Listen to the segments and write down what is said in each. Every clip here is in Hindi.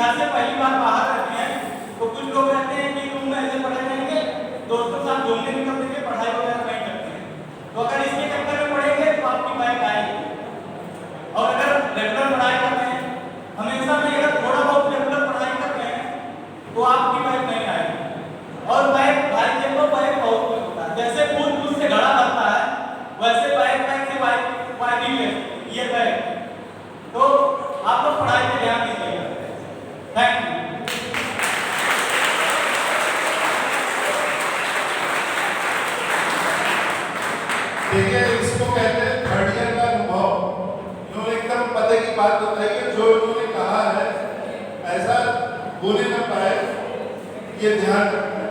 घर से पहली बार बाहर रहते हैं तो कुछ लोग रहते हैं कि रूम में ऐसे पढ़े रहेंगे, दोस्तों के साथ घूमने निकल देंगे, पढ़ाई वगैरह नहीं करते हैं। तो अगर इसके चक्कर में पढ़ेंगे तो आपकी बाइक आएगी। और अगर रेगुलर पढ़ाई करते हैं, हमेशा में अगर थोड़ा बहुत रेगुलर पढ़ाई करते हैं तो आपकी बाइक नहीं आएगी। और बाइक भाई देखो, बाइक बहुत कुछ होता है, जैसे कूद से घड़ा बनता है वैसे बाइक से बाइक नहीं ले सकते ये बाइक। तो आप लोग पढ़ाई पे ध्यान दीजिएगा। Thank you. देखिए, इसको कहते हैं थर्ड ईयर का अनुभव। इन्होंने एकदम पते की बात बताई है, जो इन्होंने कहा है ऐसा बोले ना पाए, ये ध्यान रखना है।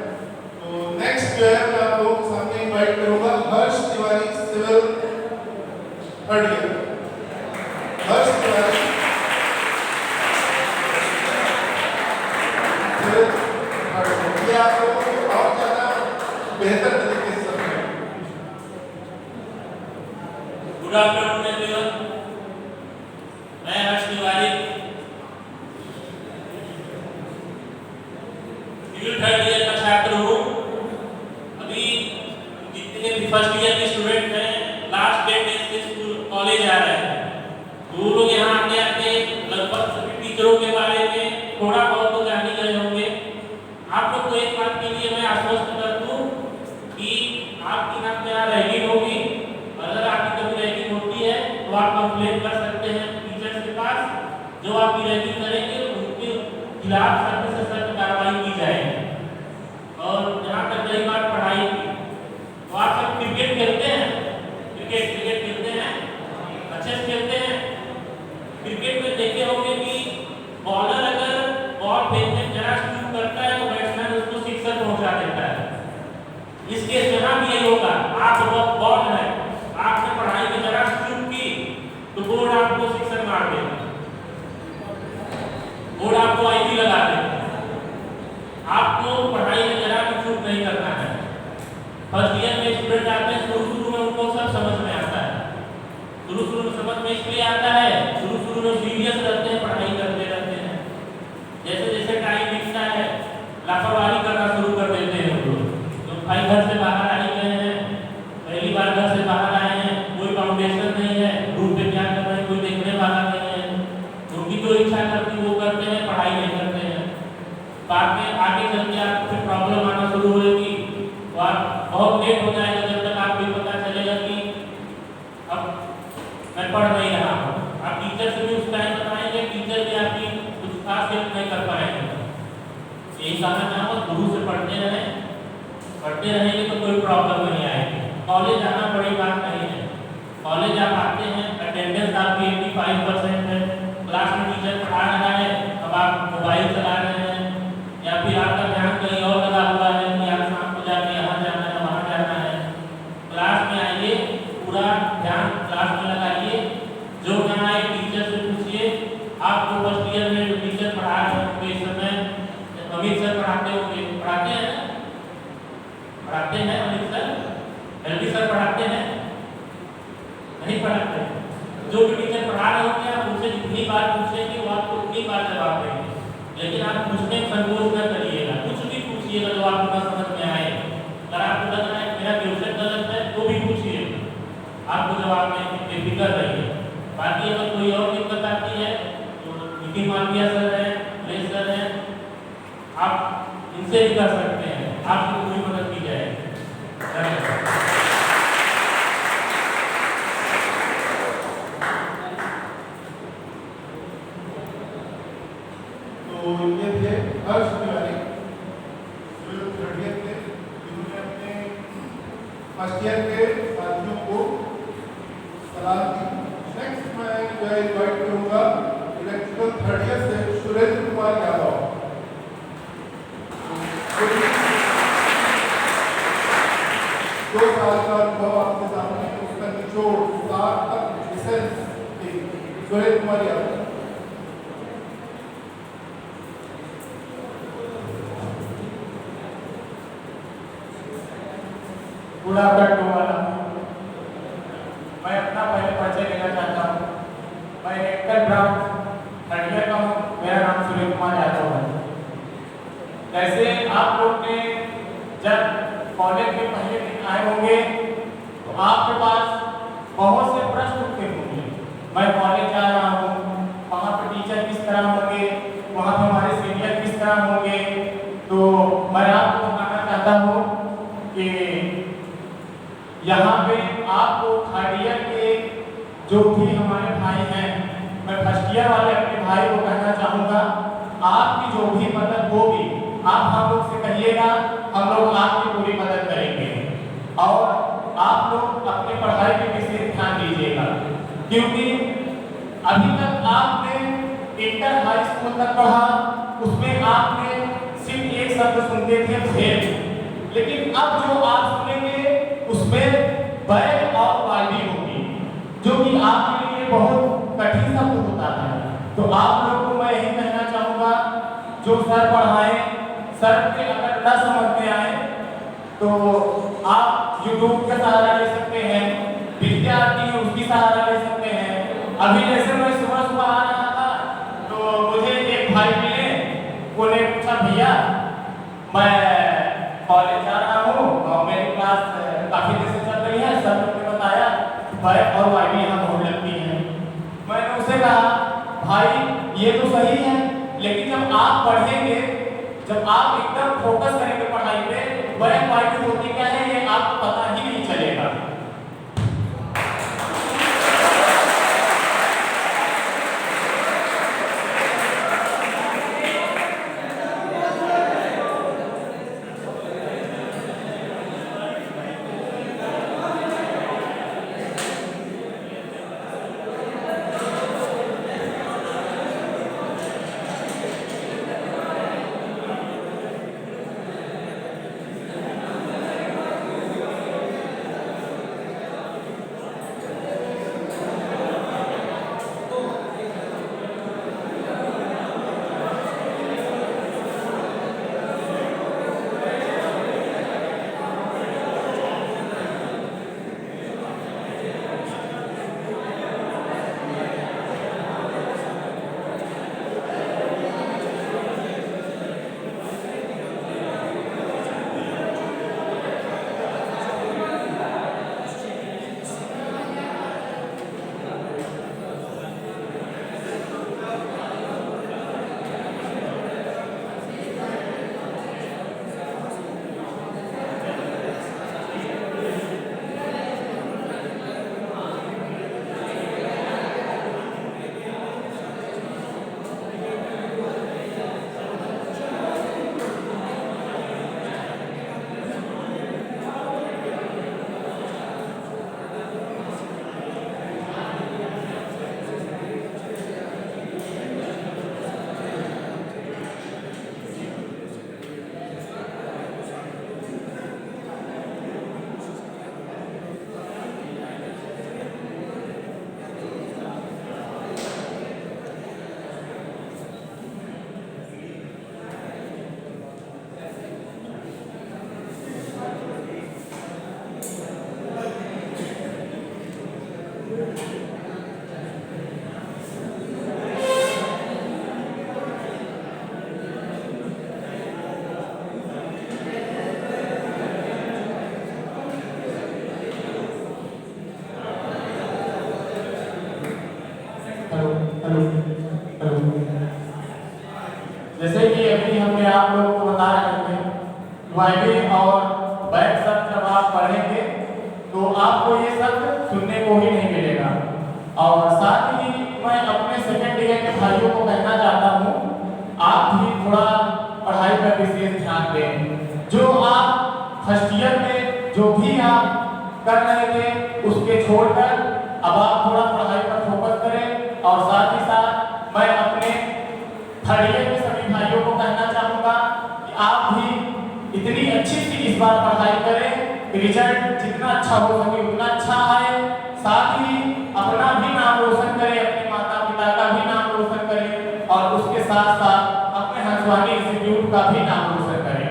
तो नेक्स्ट जो है मैं आप लोगों के सामने इनवाइट करूंगा हर्ष तिवारी, सिविल थर्ड ईयर। हर्ष तिवारी सिविल थर्ड ईयर, ये आप लोगों को और ज्यादा बेहतर तरीके से समझेंगे। गुड आफ्टरनून एवरीवन, मैं हर्ष तिवारी, सिविल थर्ड ईयर का छात्र हूँ। अभी जितने भी फर्स्ट ईयर के स्टूडेंट हैं, लास्ट 10 डेज से स्कूल कॉलेज आ रहे हैं, तो वो लोग यहाँ आते आते लगभग सभी टीचरों के बारे में थोड़ा बहुत तो जान ही गए होंगे। आप लोग को एक बात के लिए मैं आश्वस्त कर दूँ कि आपकी यहाँ पे रैगिंग होगी। अगर आपकी कभी रैगिंग होती है तो आप कंप्लेन कर सकते हैं टीचर्स के पास। जो आपकी रैगिंग करेंगे उनके खिलाफ सख्त से सख्त कार्रवाई की जाएगी। और जहाँ तक रही बात पढ़ाई की, तो आप सब क्रिकेट खेलते हैं? क्रिकेट खेलते हैं, अच्छे से खेलते हैं। क्रिकेट में देखे होंगे कि बॉलर अगर बॉल फेंकने जरा चूक करता है तो बैट्समैन उसको सिक्सर पहुंचा देता है। इस केस में भी यही होगा। आप बॉल है, आपने पढ़ाई में जरा चूक की तो बोर्ड आपको सिक्सर मार देगा, बोर्ड आपको आईटी लगा देगा। आपको पढ़ाई में जरा भी चूक नहीं करना है। फर्स्ट ईयर में स्टूडेंट आते हैं, शुरू में उनको सब समझ में आता है। शुरू में समझ में इसलिए आता है, शुरू में सीरियस रहते हैं, पढ़ाई करते रहते हैं। जैसे जैसे टाइम बीतता है लापरवाही करना शुरू कर देते हैं लोग। तो भाई घर से बाहर आ गए हैं, पहली बार घर से बाहर आए हैं, कोई फाउंडेशन नहीं है, रूम पे क्या कर रहे हैं कोई देखने वाला नहीं है, उनकी जो इच्छा करती है वो करते हैं, पढ़ाई नहीं करते हैं। बाद में आगे चल के आपको फिर प्रॉब्लम आना शुरू होगी, तो आप बहुत लेट हो जाएगा जब तक आपको पता चलेगा कि अब मैं पढ़ नहीं रहा हूँ। आप टीचर से भी उस टाइम बताएंगे, टीचर भी आपकी कुछ खास हेल्प नहीं कर पाएंगे। यही समझना हो, शुरू से पढ़ते रहेंगे तो कोई प्रॉब्लम नहीं आएगी। कॉलेज आना बड़ी बात नहीं है। कॉलेज आप आते हैं, अटेंडेंस आपकी 85% है, क्लास में टीचर पढ़ा रहा है, अब आप मोबाइल चला रहे हैं या फिर आपका ध्यान कहीं और लगा हुआ है कि आप शाम को जाके यहाँ जाना है वहाँ जाना है। क्लास में आइए, पूरा ध्यान क्लास में लगाइए, जो ना आए टीचर से पूछिए। आपको फर्स्ट ईयर में जो टीचर पढ़ा रहे होंगे इस समय, अमित सर पढ़ाते होंगे, पढ़ाते हैं अमित सर, एलडी सर पढ़ाते हैं, नहीं पढ़ाते। जो भी टीचर पढ़ा रहे होंगे आप उनसे जितनी बार पूछेंगे वो आपको उतनी बार जवाब देंगे, लेकिन आप पूछने में संकोच न करिएगा, कुछ भी पूछिएगा जो आपको ना समझ में आए। अगर आपको लग रहा है मेरा क्वेश्चन गलत है तो भी पूछिएगा, आपको जवाब देने में बेफिक्र रहिए। बाकी अगर कोई और दिक्कत आती है तो नितिन मालविया सर है, सुरेश सर है, आप इनसे भी कर सकते हैं, आपकी पूरी मदद की जाएगी। तो ये थे हर्ष तिवारी, सिविल थर्ड ईयर के, जिन्होंने अपने फर्स्ट ईयर के साथियों को सलाह दी। नेक्स्ट मैं जो है इन्वाइट करूंगा इलेक्ट्रिकल थर्ड ईयर से सुरेंद्र कुमार यादव। 2 साल का अनुभव आपके सामने, उसका निचोड़ सार्थक essence Surendra Kumar Yadav. Good afternoon वाला, मैं अपना पहले परिचय देना चाहता हूँ। मैं हेक्टर ब्राउन थर्ड ईयर का हूँ। मेरा नाम सुरेंद्र कुमार यादव जैसे आप लोग ने जब कॉलेज में पहले दिन आए होंगे तो आपके पास बहुत से प्रश्न उठते होंगे। मैं कॉलेज जा रहा हूँ, वहाँ पर टीचर किस तरह होंगे, वहाँ पर हमारे सीनियर किस तरह होंगे। तो मैं आपको बताना चाहता हूँ कि यहाँ पे आपको थर्ड ईयर के जो भी हमारे भाई हैं, मैं फर्स्ट ईयर वाले अपने भाई को कहना चाहूँगा, आपकी जो भी मदद होगी आप हम लोग से कहिएगा, हम लोग आपकी पूरी मदद करेंगे। और आप लोग अपने पढ़ाई पे विशेष ध्यान दीजिएगा, क्योंकि अभी तक आपने इंटर हाई स्कूल तक पढ़ा, उसमें आपने सिर्फ एक शब्द सुनते थे फेल, लेकिन अब जो आप सुनेंगे उसमें बैक और वाइडी होगी, जो कि आपके लिए बहुत कठिन शब्द होता है। तो आप लोग को मैं यही कहना चाहूँगा, जो सर पढ़ाए सर के अगर न समझ में आए तो आप यूट्यूब का सहारा ले सकते हैं, विद्यार्थी है उसकी सहारा ले सकते हैं। अभी जैसे मैं सुबह सुबह आ रहा था तो मुझे एक भाई मिले, उन्होंने पूछा भैया मैं कॉलेज जा रहा हूँ और मेरी क्लास काफ़ी देर से चल रही है, सर ने बताया बैक और वाइडी यहाँ बहुत लगती है। मैंने उसे कहा भाई ये तो सही है, लेकिन जब आप पढ़ेंगे, जब आप एकदम फोकस करेंगे पढ़ाई पे, बैक वाइडी होती क्या है ये आपको पता ही नहीं चलेगा। जैसे कि अभी हमने आप लोगों को बता रहे थे, वाइडी और बैक शब्द जब आप पढ़ेंगे तो आपको ये शब्द सुनने को ही नहीं मिलेगा। और साथ ही मैं अपने सेकेंड ईयर के भाइयों को कहना चाहता हूँ, आप भी थोड़ा पढ़ाई पर विशेष ध्यान दें। जो आप फर्स्ट ईयर में जो भी आप कर रहे थे उसके छोड़कर अब आप थोड़ा पढ़ाई पर फोकस करें। और साथ ही साथ मैं अपने थर्ड ईयर के सभी भाइयों को कहना चाहूँगा कि आप भी इतनी अच्छी सी इस बार पढ़ाई करें, रिजल्ट जितना अच्छा हो सके उतना अच्छा आए, साथ ही अपना भी नाम रोशन करें, अपने माता पिता का भी नाम रोशन करें और उसके साथ साथ अपने हंसवानी इंस्टीट्यूट का भी नाम रोशन करें।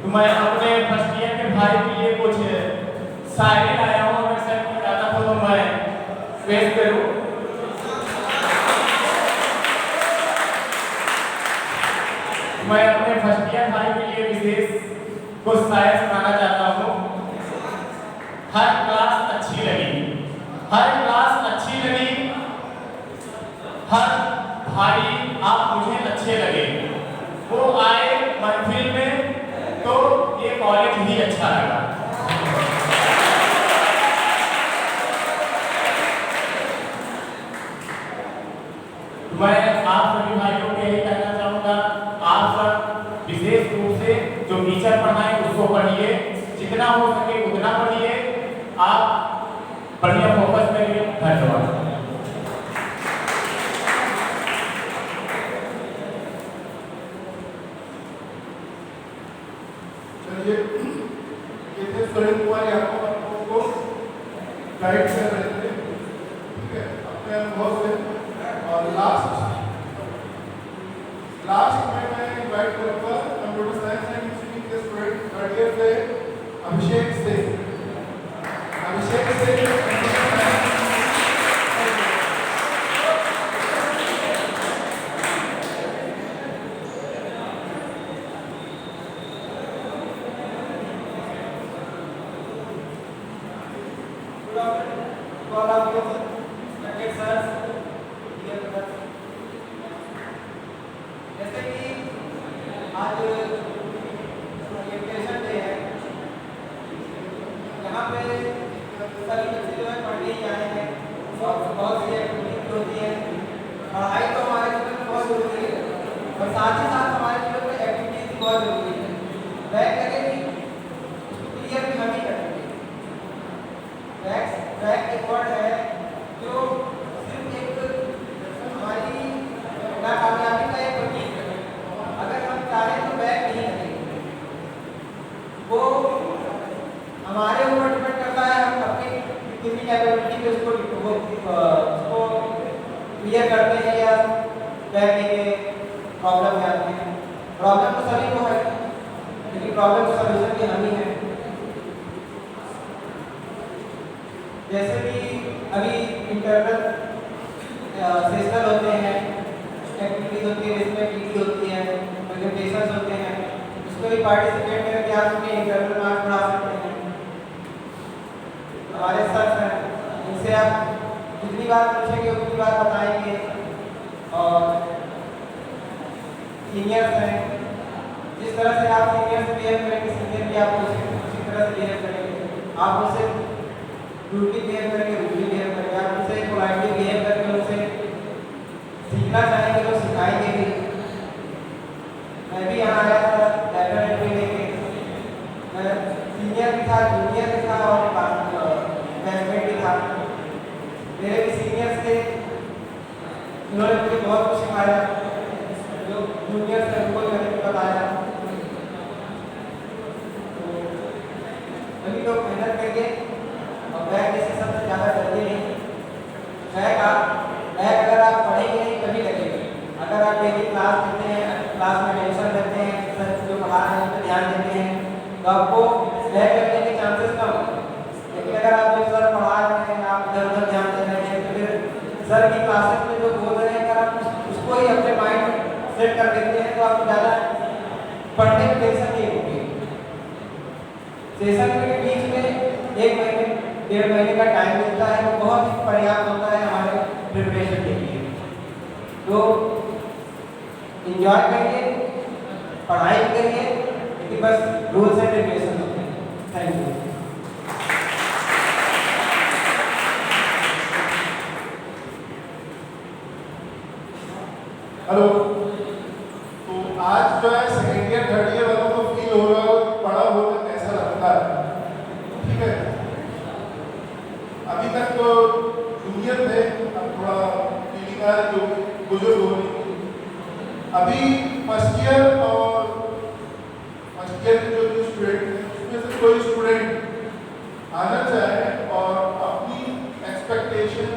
तो मैं अपने फर्स्ट ईयर के भाई के लिए कुछ शायरी लाया हूँ, अगर सर की इजाजत हो तो मैं पेश करूँ। मैं अपने फर्स्ट ईयर भाई के लिए विशेष कुछ शायद सुनाना चाहता हूँ। हर क्लास अच्छी लगी, हर क्लास अच्छी लगी, हर भाई आप मुझे अच्छे लगे। वो आए महफिल में तो ये कॉलेज ही अच्छा लगा। मैं आप सभी भाइयों को यही कहना चाहूँगा, आप सब विशेष रूप से जो टीचर पढ़ाएं उसको पढ़िए, जितना हो सके उतना पढ़िए, आप बढ़िया फोकस करिए। धन्यवाद। चलिए, ये थे सुरेंद्र कुमार यादव, आपको को गाइड कर रहे थे, ठीक है, अपने अनुभव से। और लास्ट में मैं इनवाइट करूंगा कंप्यूटर साइंस एंड इंजीनियरिंग के स्टूडेंट थर्ड ईयर से अभिषेक से जैसे कि आज एजुकेशन डे है, यहाँ पे सभी बच्चे जो है पढ़ने ही आए हैं। बहुत सी एक्टिविटीज होती है। पढ़ाई तो हमारे जीवन में बहुत जरूरी है और साथ ही साथ हमारे जीवन में एक्टिविटीज भी बहुत जरूरी है। बैक लगेगी उसको क्लियर भी हम ही करेंगे। बैक एक वर्ड है जो सिर्फ एक हमारी नाकामयाबी का एक प्रतीक है। अगर हम चाहें तो बैक नहीं करेंगे, वो हमारे ऊपर डिपेंड करता है। हम अपनी कितनी कैपेबिलिटी पे उसको क्लियर करते हैं या बैक लेके प्रॉब्लम में आते हैं। प्रॉब्लम तो सभी को है, लेकिन प्रॉब्लम का सॉल्यूशन भी हम ही है। जैसे कि अभी इंटरनल सेशनल होते हैं, एक्टिविटीज होती है, जिसमें पीटी होती है, प्रेजेंटेशंस होते हैं, उसमें भी पार्टिसिपेट करके आप अपने इंटरनल मार्क्स बढ़ा सकते हैं। हमारे सर हैं, इनसे आप जितनी बार पूछेंगे उतनी बार बताएंगे। और सीनियर्स हैं, जिस तरह से आप सीनियर से बिहेव करेंगे, सीनियर भी आपको उसी तरह से बिहेव करेंगे। आप उनसे रूडली बिहेव करेंगे, रूडली बिहेव करेंगे। आप उनसे पोलाइटली बिहेव करके उनसे सीखना चाहेंगे तो सिखाएंगे भी। मैं भी यहाँ आया था लाइब्रेरी लेके, मैं सीनियर भी था, जूनियर भी था और बैचमेट भी था। मेरे भी सीनियर्स थे, उन्होंने मुझे बहुत कुछ सिखाया। जो जूनियर्स थे उनको मैंने भी बताया। अभी लोग मेहनत करिए और बैक जैसे सबसे ज़्यादा डरिए नहीं। बैक अगर आप पढ़ेंगे नहीं कभी लगेगी। अगर आप डेली क्लास देते हैं, क्लास में टेंशन रहते हैं, सर जो पढ़ा रहे हैं उस पर ध्यान देते हैं, तो आपको बैक लगने के चांसेस कम हैं। लेकिन अगर आप जो सर पढ़ा रहे हैं आप इधर उधर ध्यान दे रहे हैं, तो फिर सर की क्लासेस में जो बोल रहे हैं अगर आप उसको ही अपने माइंड में सेट कर देते हैं तो आपको ज़्यादा पढ़ने में टेंशन नहीं होगी। सेशन के बीच में 1 महीने 1.5 महीने का टाइम मिलता है, वो बहुत ही पर्याप्त होता है हमारे प्रिपरेशन के लिए। तो एंजॉय करिए, पढ़ाई करिए, लेकिन बस रूल्स एंड रेगुलेशन होते हैं। Thank you. हेलो, तो आज जो है सेकेंड ईयर थर्ड ईयर वालों को फील हो रहा हो पढ़ा होगा कैसा लगता है, ठीक है। अभी तक तो जूनियर थे, अब थोड़ा फीलिंग आ रही जो बुजुर्ग हो रही। अभी फर्स्ट ईयर और फर्स्ट ईयर के जो स्टूडेंट हैं उसमें से कोई स्टूडेंट आना चाहे और अपनी एक्सपेक्टेशन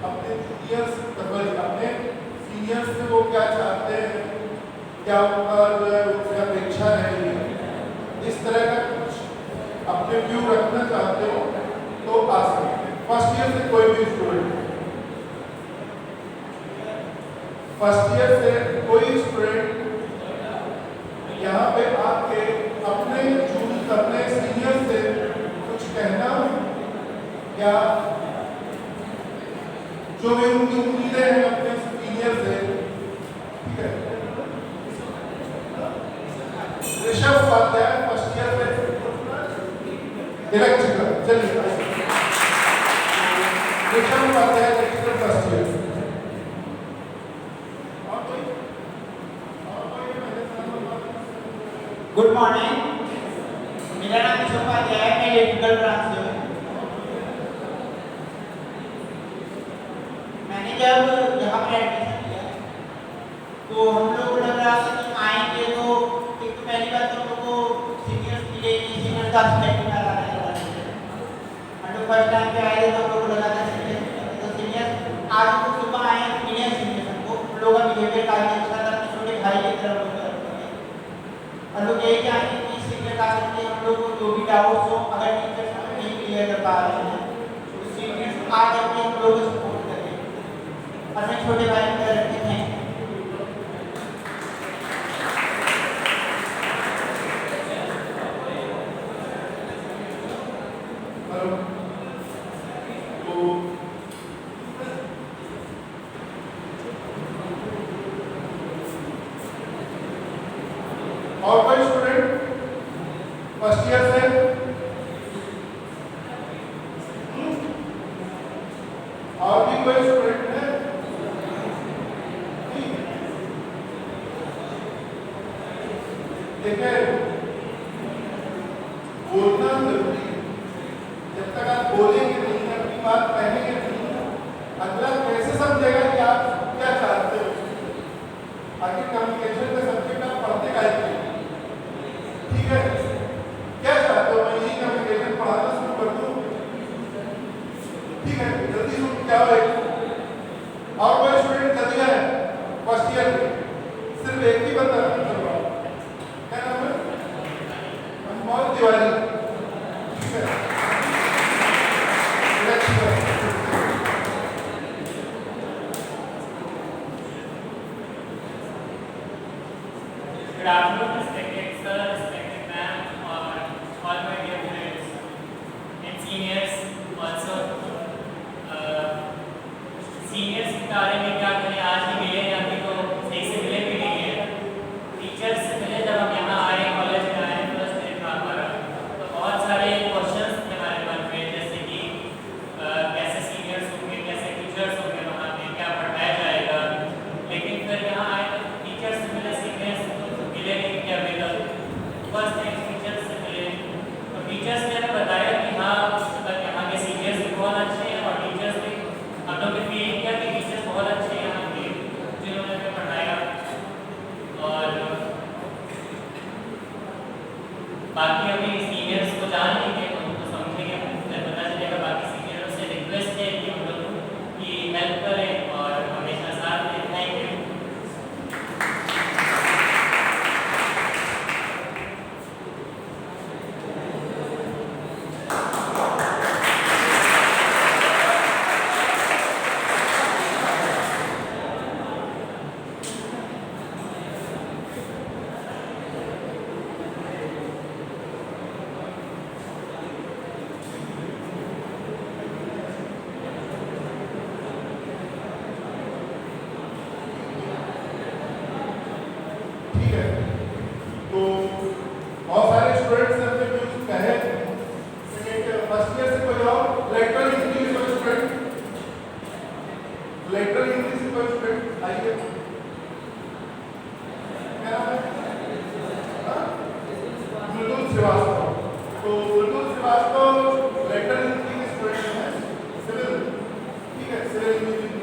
अपने जूनियर्स अपने सीनियर्स से वो क्या चाहते हैं, क्या उनका जो है उनसे अपेक्षा रहेगी, इस तरह का कुछ अपने व्यू रखना चाहते हो तो आ सकते हैं। फर्स्ट ईयर से कोई भी स्टूडेंट, फर्स्ट ईयर से कोई स्टूडेंट यहाँ पे आपके अपने सीनियर से कुछ कहना या जो भी उनकी उम्मीदें हैं अपने सीनियर से, ठीक है। ऋषभ उपाध्याय फर्स्ट ईयर में इलेक्ट्रिकल, चलिए Rishabh Upadhyay electrical first year. Good morning, मेरा नाम ऋषभ उपाध्याय है, मैं इलेक्ट्रिकल ब्रांच से हूँ। मैंने जब यहाँ पर एडमिशन लिया तो हम लोग को लग रहा था कि आएंगे तो एक तो पहली बात तो हम लोग को सीनियर्स मिले नहीं, सीनियर का एक्सपेक्ट आ रहा है। हम लोग फर्स्ट टाइम पे आए थे तो हम लोग को लगा था सीनियर, तो सीनियर आज तो सुबह आए मिले सीनियर हमको, हम लोग का बिहेवियर काफी अच्छा था, अपने छोटे भाई की तरह हम लोग हम लोग यही चाहेंगे कि सीनियर का करके हम लोग को जो भी डाउट्स हो, अगर टीचर्स हमें नहीं क्लियर कर पा रहे हैं तो सीनियर्स आ करके हम लोग को सपोर्ट करें। अपने छोटे भाई की तरह रखें। Thank you. और कोई स्टूडेंट फर्स्ट ईयर से? और भी कोई स्टूडेंट है? देखिए, बोलना जरूरी है। जब तक आप बोलेंगे नहीं, अपनी बात कहेंगे नहीं, अगला कैसे समझेगा कि आप क्या चाहते हो? आगे कम्युनिकेशन का सब्जेक्ट आप पढ़ते काहे के? ठीक है, क्या चाहते हो? मैं यही कम्युनिकेशन पढ़ाना शुरू कर दूं? ठीक है, जल्दी शुरू क्या होगा? और कोई स्टूडेंट जल्दी है फर्स्ट ईयर में? सिर्फ एक ही बंदा करवा, क्या नाम है? अनमोल तिवारी, ठीक है। Good afternoon, respected sir, respected ma'am, और all my dear friends and seniors also. Seniors के बारे में क्या करें, आज ही मिले या फिर तो सही से मिले भी नहीं है। टीचर्स से मिले जब हम यहाँ आए, कॉलेज में आए, फर्स्ट ईयर में हमारा तो बहुत सारे क्वेश्चंस थे हमारे मन में, जैसे कि कैसे सीनियर्स होंगे, कैसे टीचर्स होंगे, वहाँ पे क्या पढ़ाया जाएगा। लेकिन फिर यहाँ आए तो टीचर्स से मिले, सीनियर्स मिले नहीं क्या अभी तक। फर्स्ट टाइम टीचर्स से मिले तो टीचर्स ने हमें बताया कि हाँ यहाँ के सीनियर्स भी बहुत अच्छे हैं और टीचर्स भी, हम लोग ने फील किया कि टीचर्स बहुत अच्छे हैं यहाँ के जिन्होंने हमें पढ़ाया। और बाकी अभी सीनियर्स को जान लेंगे तो उनको समझेंगे, फिर पता चलेगा। बाकी सीनियरों से रिक्वेस्ट है कि हम लोग की हेल्प करें और हमेशा साथ दें। Thank you. ठीक है, तो बहुत सारे स्टूडेंट्स ने अपने व्यूज कहे। फर्स्ट ईयर से कोई और लेटरल इंग्लिश से कोई स्टूडेंट? लेटरल इंग्लिश से कोई स्टूडेंट आइए। क्या नाम है? मृदुल श्रीवास्तव। तो मृदुल श्रीवास्तव लेटरल इंग्लिश के स्टूडेंट हैं, सिविल, ठीक है, सिविल इंजीनियरिंग।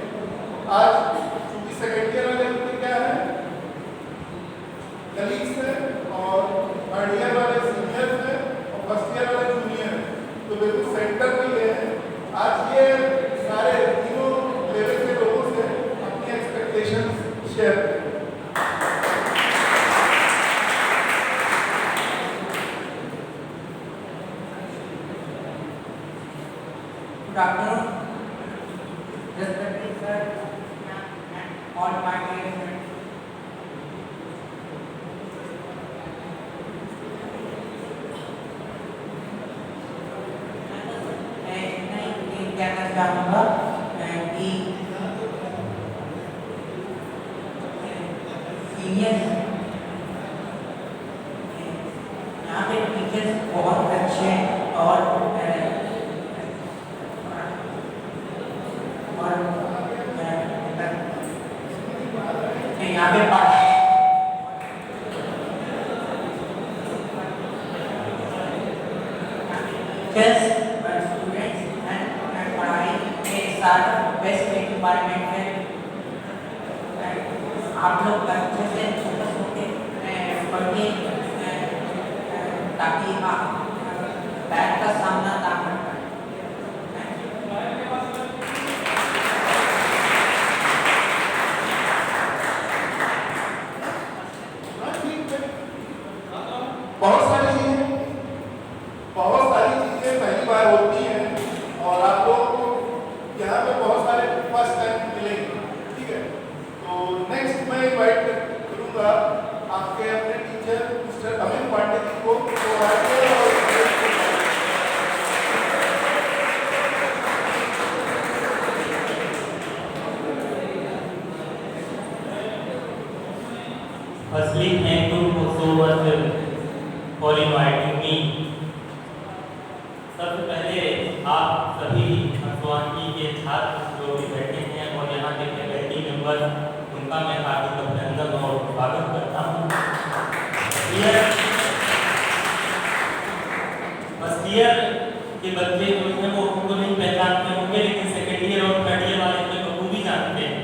आज चूंकि सेकेंड ईयर वाले उनके क्या है कलीग्स हैं और थर्ड ईयर वाले सीनियर्स हैं और फर्स्ट ईयर वाले जूनियर हैं, तो बिल्कुल सेंटर पे ये है। आज ये सारे तीनों लेवल के लोगों से अपनी एक्सपेक्टेशंस शेयर करें। Good afternoon, respected sir, all my dear friends. कहना चाहूँगा कि सीनियर यहाँ पे टीचर्स बहुत अच्छे हैं और यहाँ पे टीचर्स स्टूडेंट्स एंड पढ़ाई के साथ बेस्ट डिपार्टमेंट है। आप लोग अच्छे से फोकस होके पढ़िए ताकि आप बैड का सामना ना कर पाए। बहुत सारी चीजें पहली बार होती हैं और आप लोगों को यहाँ पे बहुत सारे फर्स्ट टाइम मिलेंगे, ठीक है। तो नेक्स्ट मैं इनवाइट करूँगा आपके अपने टीचर मिस्टर अमित पांडे जी को, तो आइए और Firstly, thank you so much for inviting me. सबसे पहले आप सभी हंसवानी के छात्र जो भी बैठे हैं और यहाँ के फैकल्टी मेंबर, उनका मैं हार्दिक अभिनंदन और स्वागत करता हूँ। फर्स्ट ईयर के बच्चे जो हैं वो उनको नहीं पहचानते होंगे, लेकिन सेकेंड ईयर और थर्ड ईयर वाले में बखूबी जानते हैं,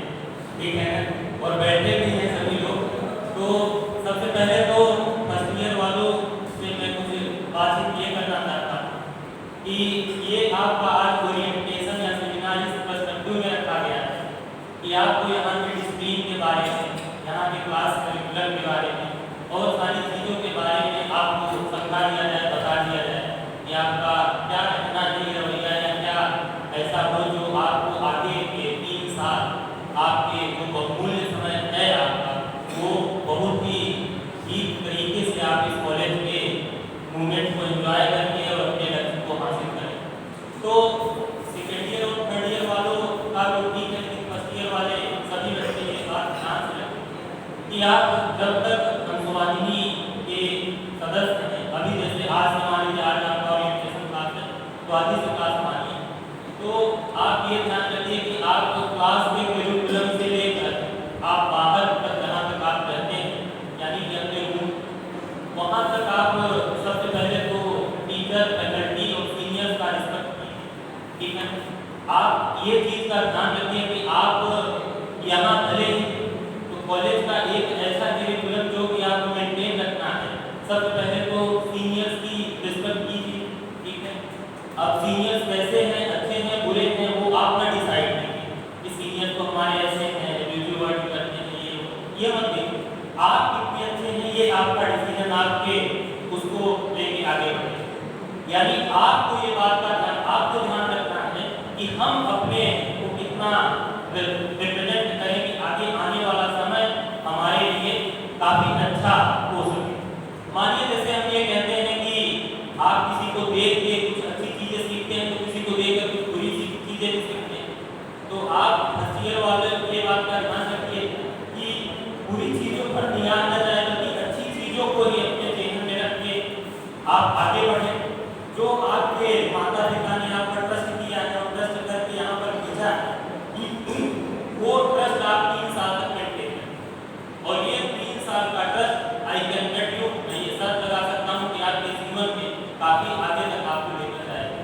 ठीक है ना, और बैठे भी हैं सभी लोग। तो सबसे पहले तो फर्स्ट ईयर वालों से मैं कुछ बातचीत ये करना चाहता हूँ कि ये आपका आज ओरिएंटेशन या सेमिनार इस पर्सपेक्टिव में रखा गया है कि आपको यहाँ के डिसिप्लिन के बारे में, यहाँ के क्लास करिकुलम के बारे में और सारी चीज़ों के बारे में आपको समझा दिया जाए, बता दिया जाए कि आपका क्या रहना चाहिए रवैया या क्या ऐसा हो जो आपको आगे के 3 साल आपके जो बहुमूल्य समय है आपका, वो बहुत ही ठीक तरीके से आप इस कॉलेज के मूवमेंट को एंजॉय करेंगे और अपने लक्ष्य को हासिल करें। तो सेकेंड ईयर और थर्ड ईयर वालों का तो ठीक है, लेकिन फर्स्ट ईयर वाले सभी बच्चे ये बात ध्यान से रखें कि आप जब तक हंसवाहिनी के सदस्य हैं, अभी जैसे आज से मान लीजिए आज आपका ओरिएंटेशन क्लास है तो आज से क्लास मानिए, तो आप ये ध्यान रखिए कि आप क्लास के करिकुलम से लेकर आप बाहर तक जहाँ तक आप रहते हैं, यानी कि अपने रूम, वहाँ तक आप सबसे पहले तो टीचर, फैकल्टी और सीनियर्स का रिस्पेक्ट कीजिए, ठीक है। आप ये चीज़ का ध्यान रखिए कि आप यहाँ भले तो कॉलेज का एक ऐसा करिकुलम जो कि आपको मेंटेन रखना है, सबसे पहले तो सीनियर्स की रिस्पेक्ट कीजिए, ठीक है। अब सीनियर्स कैसे हैं, अच्छे हैं, बुरे हैं, वो आप ना डिसाइड कीजिए कि सीनियर्स तो हमारे ऐसे हैं, वर्ड करते हैं, ये मत देखिए आप कितने अच्छे हैं, ये आपका डिसीजन, आपके उसको लेके आगे बढ़े। यानी आपको ये बात का ध्यान, आपको ध्यान रखना है कि हम अपने को कितना रिप्रेजेंट करें कि आगे आने वाला समय हमारे लिए काफी अच्छा हो सके। मानिए जैसे हम ये कहते हैं कि आप किसी को देख के कुछ अच्छी चीजें सीखते हैं, तो किसी को देखकर कुछ बुरी चीजें भी सीखते हैं, तो आप फर्स्ट ईयर वाले ये बात का ध्यान रखिए कि बुरी चीजों पर ध्यान न जाए, बल्कि अच्छी चीजों को ही अपने जहन में रख के आप आगे बढ़ें। जो आपके माता पिता ने आप पर ट्रस्ट किया है और ट्रस्ट करके यहाँ पर भेजा है, वो ट्रस्ट आप 3 साल तक मेंटेन करें, और ये 3 साल का trust I can get you, मैं ये सर्च लगा सकता हूँ कि आपके जीवन में काफी आगे तक आपको लेकर जाएगा।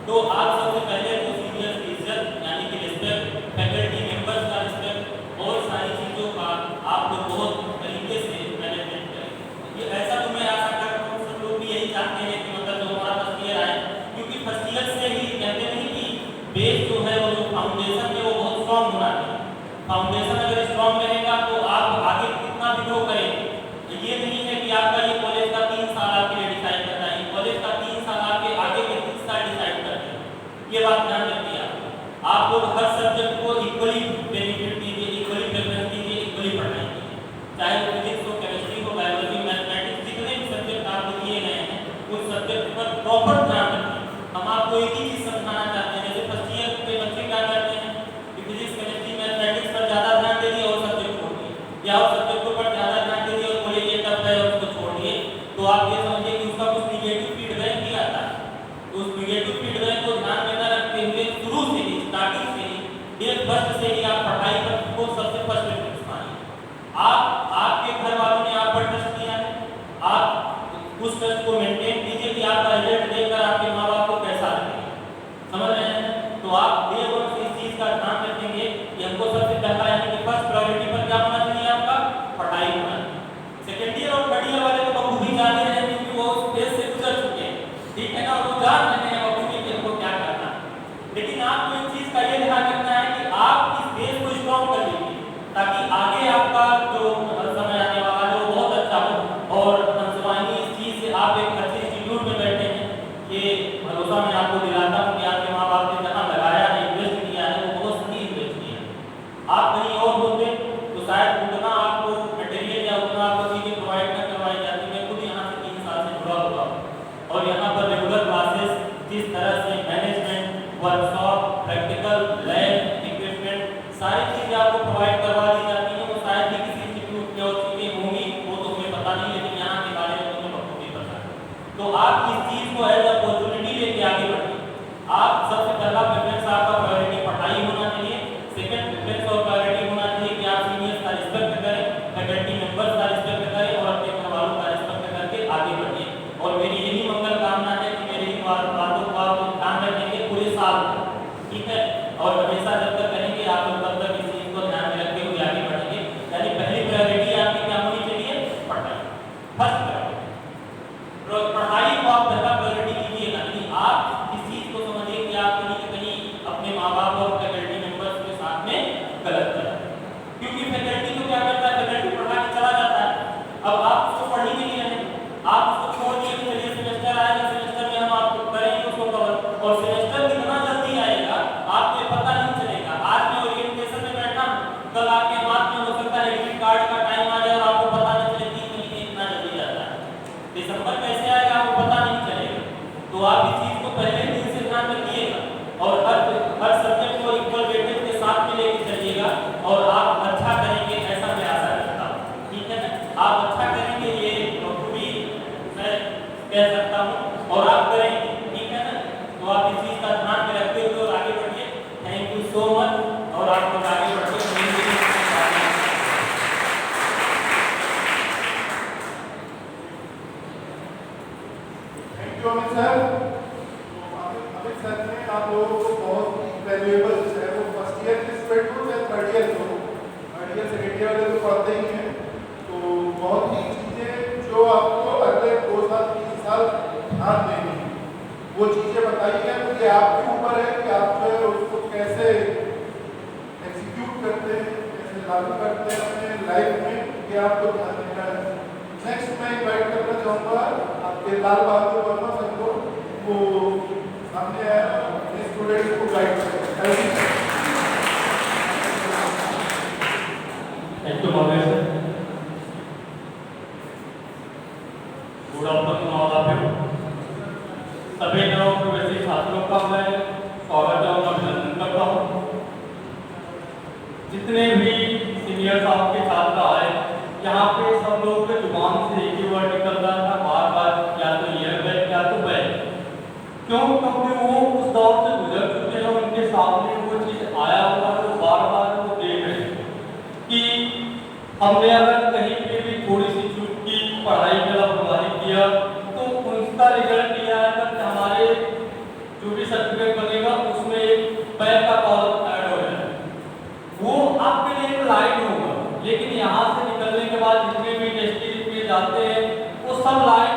तो आप सबसे पहले तो सीनियर्स की इज्जत यानी कि रिस्पेक्ट, फैकल्टी मेंबर्स का रिस्पेक्ट और सारी चीज़ों का आप लोग बहुत तरीके से मैनेजमेंट करें। ये ऐसा तो मैं आशा करता हूँ सब लोग भी यही चाहते हैं कि मतलब जो हमारा फर्स्ट ईयर आए, क्योंकि फर्स्ट ईयर से ही कहते नहीं कि बेस जो है वो जो फाउंडेशन है वो बहुत स्ट्रॉन्ग होना चाहिए। फाउंडेशन अगर स्ट्रॉन्ग रहेगा तो आप आगे कितना भी ग्रो करेंगे। ये नहीं है कि आपका ये कॉलेज का 3 साल आपके लिए डिसाइड करता है, कॉलेज का 3 साल आपके आगे के 30 साल डिसाइड करते हैं। ये बात ध्यान रखिए आप लोग हर सब्जेक्ट को इक्वली बेनिफिट दीजिए, इक्वली प्रेफरेंस दीजिए, इक्वली पढ़ाई कीजिए, चाहे फिजिक्स हो, केमिस्ट्री हो, बायोलॉजी, मैथमेटिक्स, जितने भी सब्जेक्ट आपको दिए गए हैं उस सब्जेक्ट पर प्रॉपर ध्यान रखिए। हम आपको एक ही चीज़ समझाना चाहते हैं, जैसे फर्स्ट ईयर आप ये समझिए कि उसका कुछ निगेटिव फीडबैक भी आता है, तो उस निगेटिव फीडबैक को ध्यान में न रखते हुए शुरू से ही, स्टार्टिंग से ही, डे फर्स्ट से ही आप पढ़ाई पर को सबसे फर्स्ट प्रेफरेंस मानिए। आपके घर वालों ने आप पर ट्रस्ट किया है, आप उस ट्रस्ट को मेंटेन कीजिए कि आपका रिजल्ट देखकर आपके माँ बाप को कैसा लगेगा, समझ रहे हैं? तो आप डे वन से इस चीज का ध्यान रखेंगे कि हमको सबसे पहला यानी कि फर्स्ट प्रायोरिटी पर क्या होना चाहिए, आपका पढ़ाई होना चाहिए। सेकेंड ईयर और थर्ड ईयर वाले तो बखूबी जान रहे हैं क्योंकि वो उस फेज से गुजर चुके हैं, ठीक है ना, वो जान रहे हैं बखूबी कि हमको क्या करना है। लेकिन आपको एक चीज का ये ध्यान रखना है कि आप इस बेस को स्ट्रॉन्ग कर लीजिए ताकि आगे आपका जो समय आने वाला है वो बहुत अच्छा हो। और हंसवानी इस चीज से आप एक अच्छे इंस्टीट्यूट में बैठे हैं, ये भरोसा मैं आपको दिलाता हूँ कि आपके माँ बाप ने जहाँ लगाया है, इन्वेस्ट किया है, वो बहुत सही इन्वेस्ट किया है। आप कहीं और होते तो शायद उतना आपको मटेरियल या उतना आपको चीजें प्रोवाइड न करवाई जाती। मैं खुद यहाँ से 3 साल से जुड़ा हुआ हूँ और यहाँ पर रेगुलर क्लासेस जिस तरह से management, workshop, practical, lab equipment सारी चीजें आपको प्रोवाइड करवा दी जाती हैं, वो शायद ही किसी इंस्टीट्यूट में और चीजें होंगी वो तो हमें पता नहीं, लेकिन यहाँ के बारे में मुझे बखूबी पता है। तो आप इस चीज को एज अपॉर्चुनिटी लेके आगे बढ़िए। आप सबसे पहला प्रेफरेंस आपका प्रायोरिटी पढ़ाई होना चाहिए, सेकंड प्रेफरेंस और प्रायोरिटी होना चाहिए कि आप सीनियर्स का रिस्पेक्ट करें, फैकल्टी मेंबर्स का रिस्पेक्ट करें और अपने घर वालों का रिस्पेक्ट करके आगे बढ़िए। और मेरी यही मंगल कामना है कि मेरी इन बातों को आप ध्यान रखेंगे पूरे साल, ठीक है, और हमेशा जब तक करेंगे आप लोग तब तक इस चीज को ध्यान में रखते हुए आगे बढ़ेंगे। यानी पहली प्रायोरिटी आपकी क्या होनी चाहिए, पढ़ाई, फर्स्ट प्रायोरिटी। पढ़ाई को आप पहला प्रायोरिटी कीजिएगा, यानी आप इस चीज को समझिए कि आप कहीं न कहीं अपने माँ बाप और फैकल्टी मेंबर्स के साथ में गलत कर रहे हैं, क्योंकि फैकल्टी तो क्या करता है, फैकल्टी पढ़ा के चला जाता है, अब आप उसको पढ़ ही नहीं रहे, आप उसको छोड़ दिए कि चलिए सेमेस्टर आएगा, सेमेस्टर में हम आपको करेंगे उसको कवर, और सेमेस्टर कितना जल्दी आएगा आपको पता नहीं चलेगा। आज मैं ओरिएंटेशन में बैठा हूं, कल आपके हाथ में हो सकता है एडमिट कार्ड का टाइम आ जाए और आपको पता नहीं चले 3 महीने इतना जल्दी जाता है, दिसंबर कैसे आएगा आपको पता नहीं चलेगा। तो आप इस चीज को पहले दिन से ध्यान रखिएगा और हर सब्जेक्ट को इक्वल वेटेज के साथ में लेके चलिएगा और आप अच्छा करेंगे ऐसा मैं आशा रखता हूँ, ठीक है ना। आप अच्छा करेंगे ये बखूबी मैं कह सकता हूँ और आप करेंगे, ठीक है ना। तो आप इस चीज का ध्यान में रखते हुए और आगे बढ़िए। थैंक यू सो मच और आप लोग आगे बढ़िए। Thank you Amit sir. Amit sir ने आप लोगों को बहुत वैल्यूएबल है, वो फर्स्ट ईयर के स्टूडेंट हो या थर्ड ईयर हो, थर्ड ईयर सेकेंड ईयर वाले तो पढ़ते ही हैं, तो बहुत ही चीज़ें जो आपको अगले 2 साल 3 साल ध्यान देंगे वो चीज़ें बताइए। मुझे आपके ऊपर है कि आप जो है उसको कैसे एग्जीक्यूट करते हैं, कैसे लागू करते हैं अपने लाइफ में, ये आपको ध्यान देना है। नेक्स्ट मैं इन्वाइट करना चाहूँगा आपके लाल बहादुर वर्मा सर को, वो सामने अपने स्टूडेंट्स को गाइड करें। थैंक यू महोदय sir. Good afternoon all of you. सभी नव प्रवेशी छात्रों का मैं स्वागत और अभिनंदन करता हूँ। जितने भी सीनियर्स आपके छात्र आए, यहाँ पे सब लोग के जुबान से एक ही वर्ड निकल रहा था बार बार, या तो ईयर बैग या तो बैग। क्यों? क्योंकि वो उस दौर से गुजर चुके हैं, उनके सामने वो चीज़ आया हुआ है, वो बार बार वो देख रहे हैं कि हमने अगर कहीं पे भी थोड़ी सी चूक की, पढ़ाई में लापरवाही किया तो उसका रिजल्ट ये आएगा कि हमारे जो भी सर्टिफिकेट बनेगा उसमें एक बैग का कॉलम ऐड हो जाएगा। वो आपके लिए लाइन होगा, लेकिन यहाँ से निकलने के बाद जितने भी टेस्ट में जाते हैं वो सब लाइन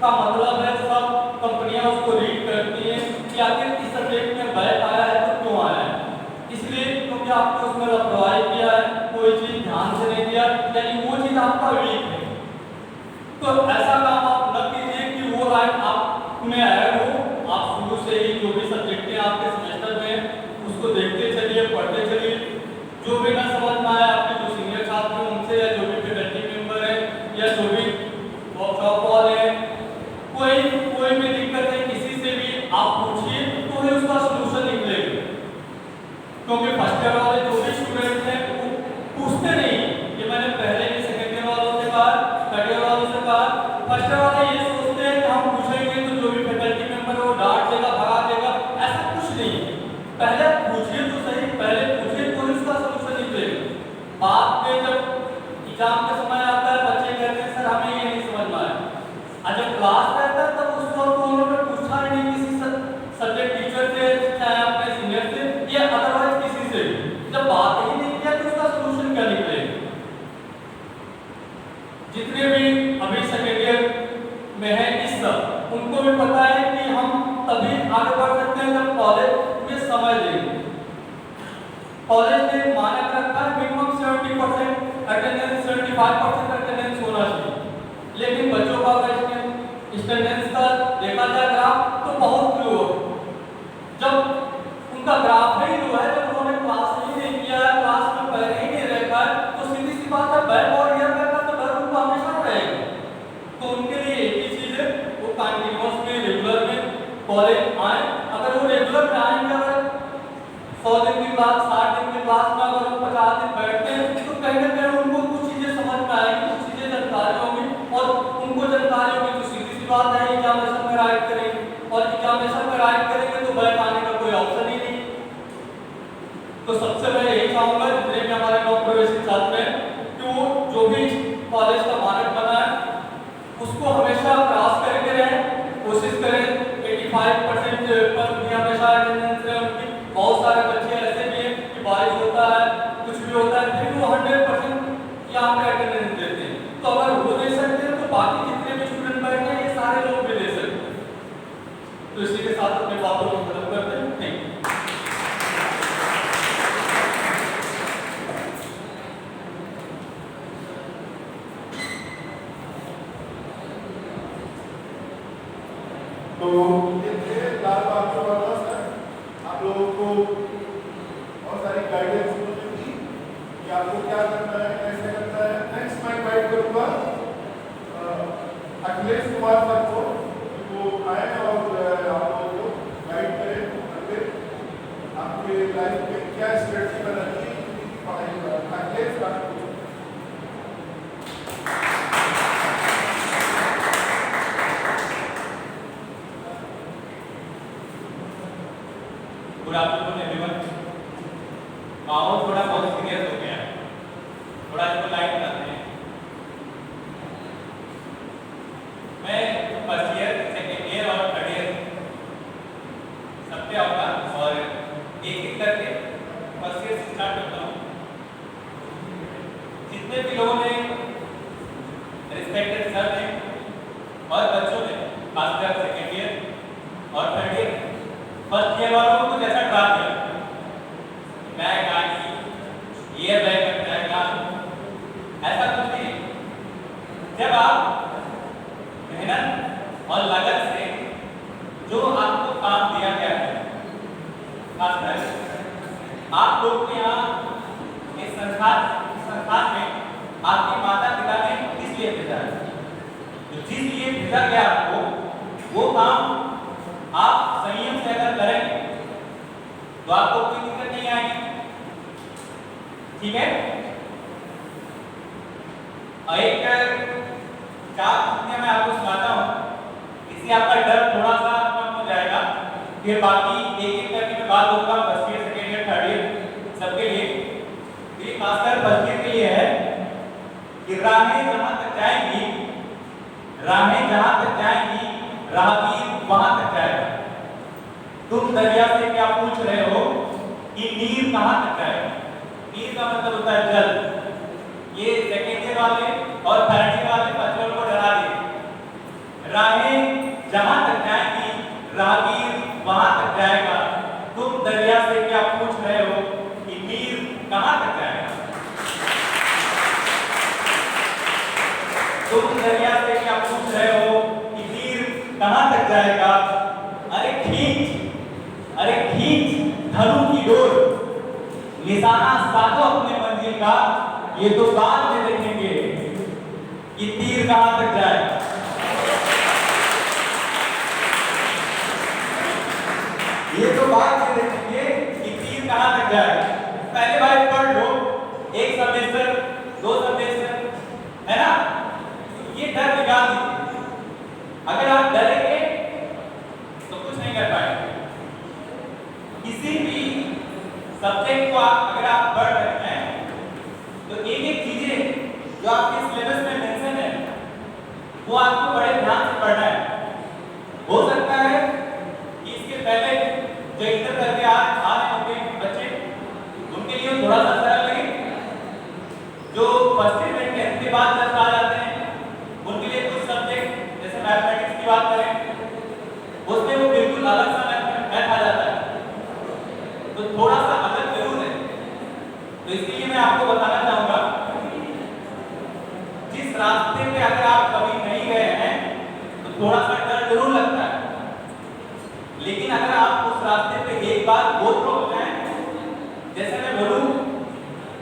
का मतलब है, सब कंपनियां उसको रीड करती हैं कि आखिर इस सब्जेक्ट में बैक आया है तो क्यों आया है। इसलिए क्योंकि आपने उसमें लापरवाही किया है, कोई चीज़ ध्यान से नहीं दिया, यानी वो चीज़ आपका वीक है। तो ऐसा काम आप न कीजिए कि वो लाइन आप में ऐड हो। आप शुरू से ही जो भी सब्जेक्टें आपके सेमेस्टर में उसको देखते चलिए, पढ़ते चलिए। जो भी ना समझ में आए आपके जो सीनियर छात्र हैं उनसे, या जो भी फैकल्टी मेंबर है या जो फर्स्ट वाले ये सोचते हैं कि हम पूछेंगे तो जो भी फैकल्टी मेंबर है वो डांट देगा, भगा देगा, ऐसा कुछ नहीं है। पहले पूछिए तो सही, पहले पूछिए तो इसका सलूशन निकलेगा। बाद में जब एग्जाम का समय आता है बच्चे कहते हैं सर हमें ये नहीं समझ में आया, और जब क्लास रहता है तब उस वक्त तो उन्होंने पूछा ही नहीं किसी सब्जेक्ट टीचर से, चाहे अपने सीनियर से या अदरवाइज किसी से भी, जब बात ही नहीं किया तो उसका सलूशन क्या निकलेगा। जितने भी अभी सेकेंड ईयर में है इस सब उनको भी पता है कि हम तभी आगे बढ़ सकते हैं जब कॉलेज में समय देंगे। कॉलेज ने मानक रखा है मिनिमम 70% अटेंडेंस, 75% अटेंडेंस होना चाहिए, लेकिन बच्चों का अटेंडेंस का देखा जाए ग्राफ तो बहुत लो है। जब उनका ग्राफ ही लो है, जब उन्होंने क्लास ही नहीं किया है, क्लास में पहले ही नहीं रखा है, तो सीधी सी बात है बैक और ईयर बैक का तो डर उनको हमेशा रहेगा। तो उनके लिए एक ही चीज है, वो कंटिन्यूअस में रेगुलर में कॉलेज आए। अगर वो रेगुलर में आएंगे, अगर 100 दिन की क्लास, 60 दिन की क्लास में अगर वो 50 दिन बैठते हैं तो कहीं ना कहीं उनको कुछ चीजें समझ में आएगी, कुछ चीजें जानकारी होगी, और उनको जानकारी होगी तो सीधी सी बात है एग्जामिनेशन में राइट करेंगे, और एग्जामिनेशन में राइट करेंगे तो बैक आने का कोई ऑप्शन ही नहीं। तो सबसे मैं यही चाहूंगा जितने भी हमारे नव प्रवेशी छात्र हैं कि वो जो भी कॉलेज का मानक बना है उसको हमेशा क्रॉस करके रहें, कोशिश करें 85% पर भी हमेशा अटेंडेंस रहे उनकी। बहुत सारे बच्चे ऐसे भी हैं कि बारिश होता है, कुछ भी होता है, फिर वो 100% यहाँ पे अटेंडेंस देते हैं। तो अगर वो दे सकते हैं तो बाकी जितने भी स्टूडेंट बैठे हैं ये सारे लोग भी दे सकते हैं। तो इसी के साथ अपने बातों को खत्म करते हैं। Thank you. तो ये थे लाल बाग वाला सर, आप लोगों को बहुत सारी गाइडेंस उन्होंने दी कि आपको क्या करना है, कैसे करना है। नेक्स्ट मैं गाइड करूँगा अखिलेश कुमार सर को, वो आए और आप लोगों को गाइड करें करके आपके लाइफ में क्या स्ट्रेटजी बनानी है पढ़ाई का। Akhilesh sir good afternoon everyone. माहौल थोड़ा बहुत सीरियस हो गया है, थोड़ा इसको लाइट करते हैं। मैं फर्स्ट ईयर, सेकेंड ईयर और थर्ड ईयर सब पे आऊँगा और एक एक करके फर्स्ट ईयर से स्टार्ट करता हूँ। जितने भी लोगों ने रिस्पेक्टेड सर ने और बच्चों ने खासकर सेकेंड ईयर और थर्ड ईयर, फर्स्ट ईयर वालों को कुछ ऐसा ट्रा किया, बैग आएगी, ये बैग लग जाएगा, ऐसा कुछ नहीं। जब आप मेहनत और लगन से जो आपको काम दिया गया है, खासकर आप लोग के यहाँ इस संस्थान में आपके माता पिता ने किस लिए भेजा है, तो जिस लिए भेजा गया आपको वो काम आप संयम से अगर करेंगे तो आपको कोई दिक्कत नहीं आएगी। ठीक है। और एक चार मैं आपको सुनाता हूँ, इससे आपका डर थोड़ा सा कम हो जाएगा। फिर बाकी एक एक करके मैं बात करूँगा first year, second year, third year सबके लिए। ये खासकर फर्स्ट ईयर के लिए है कि राहें जहाँ तक जाएंगी, राहें जहाँ तक जाएंगी राहगीर वहां तक जाएगा। तुम दरिया से क्या पूछ रहे हो कि नीर कहां तक जाएगा। नीर का मतलब होता है जल। ये सेकेंड ईयर वाले और थर्ड ईयर वाले बच्चों को डरा दे। राहें जहां तक जाएंगी राहगीर वहां तक जाएगा। तुम दरिया से क्या पूछ रहे हो कि नीर कहां तक जाएगा। तुम दरिया से क्या पूछ रहे हो कहां तक जाएगा। अरे खींच धनु की डोर, निशाना साधो अपने मंजिल का, ये तो बाद में देखेंगे कि तीर कहां तक जाएगा। ये तो बाद में देखेंगे कि तीर कहां तक जाएगा। पहले बार पढ़ लो, एक सेमेस्टर, 2 सेमेस्टर, है ना, ये डर निकाल दीजिए। सब्जेक्ट को अगर आप पढ़ रहे हैं तो एक एक चीजें जो आपके सिलेबस में मेंशन है वो आपको बड़े ध्यान से पढ़ना है। हो सकता है कि इसके पहले जो इंटर करके आ रहे होंगे बच्चे उनके लिए थोड़ा सा सरल लगे, जो फर्स्ट ईयर में 10th के बाद जब आ जाते हैं उनके लिए कुछ सब्जेक्ट जैसे मैथमेटिक्स की बात करें उसमें वो बिल्कुल अलग सा मैथ आ जाता है, तो थोड़ा सा अलग जरूर है। तो इसके लिए मैं आपको बताना चाहूंगा जिस रास्ते पे अगर आप कभी नहीं गए हैं तो थोड़ा सा डर जरूर लगता है, लेकिन अगर आप उस रास्ते पे एक बार गो थ्रू हो जाए, जैसे मैं बोलूं